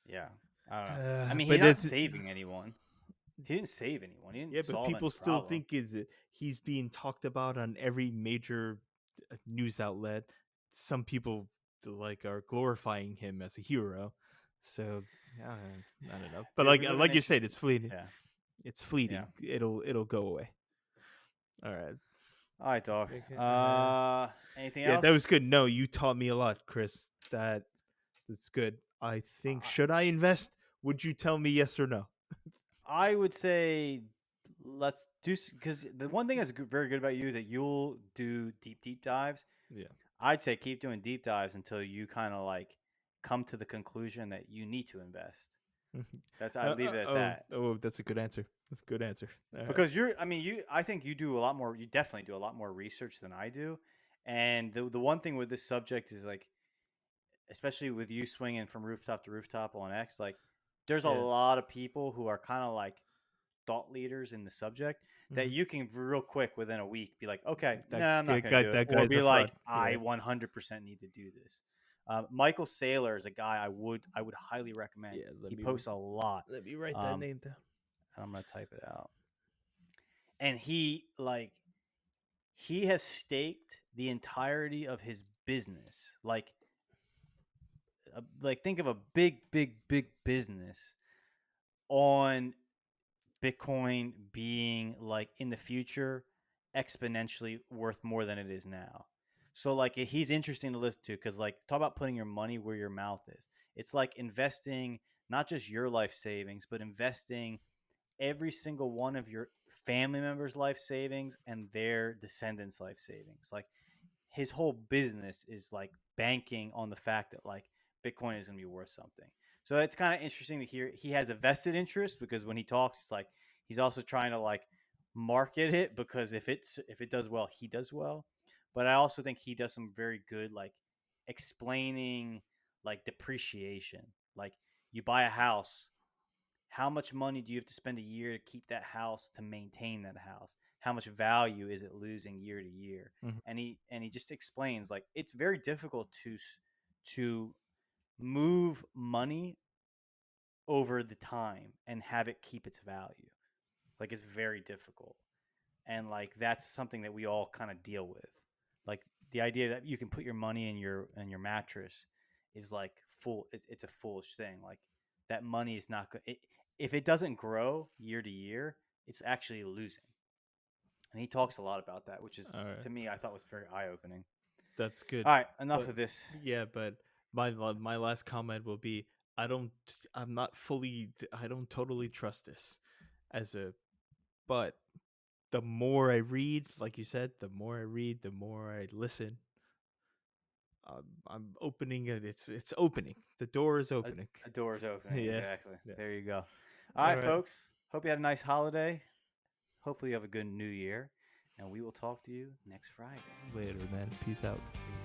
A: Yeah. I don't know. I mean, he's
B: But
A: not
B: it's
A: saving anyone. He didn't save anyone. He
B: yeah,
A: didn't
B: but
A: solve any
B: people still
A: problem.
B: think is he's being talked about on every major news outlet. Some people like are glorifying him as a hero. So I don't know, but
A: Dude, we live in
B: like you said,
A: interesting.
B: it's fleeting.
A: Yeah.
B: It's
A: Yeah.
B: fleeting. It'll go away. All right.
A: All right, dog.
B: Okay,
A: Anything
B: yeah, that
A: else?
B: was good. No, you taught me a lot, Chris. That's good. I think
A: Uh,
B: should I invest? Would you tell me yes or no?
A: I would say let's do, because the one thing that's very good about you is that you'll do deep dives.
B: Yeah.
A: I'd say keep doing deep dives until you kind of like come to the conclusion that you need to invest. I'd leave it at that.
B: That's a good answer. That's a good answer. All right.
A: Because I think you do a lot more, you definitely do a lot more research than I do. And the one thing with this subject is like, especially with you swinging from rooftop to rooftop on X, like there's a
B: Yeah.
A: lot of people who are kind of like thought leaders in the subject that you can real quick within a week be like, okay, no, I'm not going to do it.
B: That
A: Or
B: guy's
A: be
B: a fraud.
A: like, I 100% need to do this. Michael Saylor is a guy I would highly recommend.
B: Yeah.
A: He posts a lot.
B: Let me write that
A: Um,
B: name down.
A: and I'm going to type it out. And he has staked the entirety of his business. Like think of a big business on Bitcoin being like in the future exponentially worth more than it is now. So like he's interesting to listen to because like talk about putting your money where your mouth is. It's like investing not just your life savings, but investing every single one of your family members' life savings and their descendants' life savings. Like his whole business is like banking on the fact that like Bitcoin is going to be worth something. So it's kind of interesting to hear he has a vested interest because when he talks, it's like he's also trying to like market it because if it does well, he does well. But I also think he does some very good like explaining like depreciation. Like you buy a house, how much money do you have to spend a year to keep that house to maintain that house? How much value is it losing year to year?
B: Mhm.
A: And he just explains like it's very difficult to move money over the time and have it keep its value. Like it's very difficult. And like that's something that we all kind of deal with. Like the idea that you can put your money in your mattress is like it's a foolish thing. Like that money is not good. If it doesn't grow year to year, it's actually losing. And he talks a lot about that, which is
B: All right.
A: to me I thought was very eye opening.
B: That's good.
A: All right, enough
B: But
A: of this.
B: yeah, but my last comment will be I don't I'm not fully I don't totally trust this as a but the more I read, like you said, the more I read, the more I listen. I'm opening it. It's opening. The door is opening.
A: A door is opening.
B: Yeah.
A: Exactly.
B: Yeah.
A: There you go. All
B: All
A: right,
B: right.
A: folks. Hope you had a nice holiday. Hopefully, you have a good new year. And we will talk to you next Friday.
B: Later, man. Peace out.
A: Peace.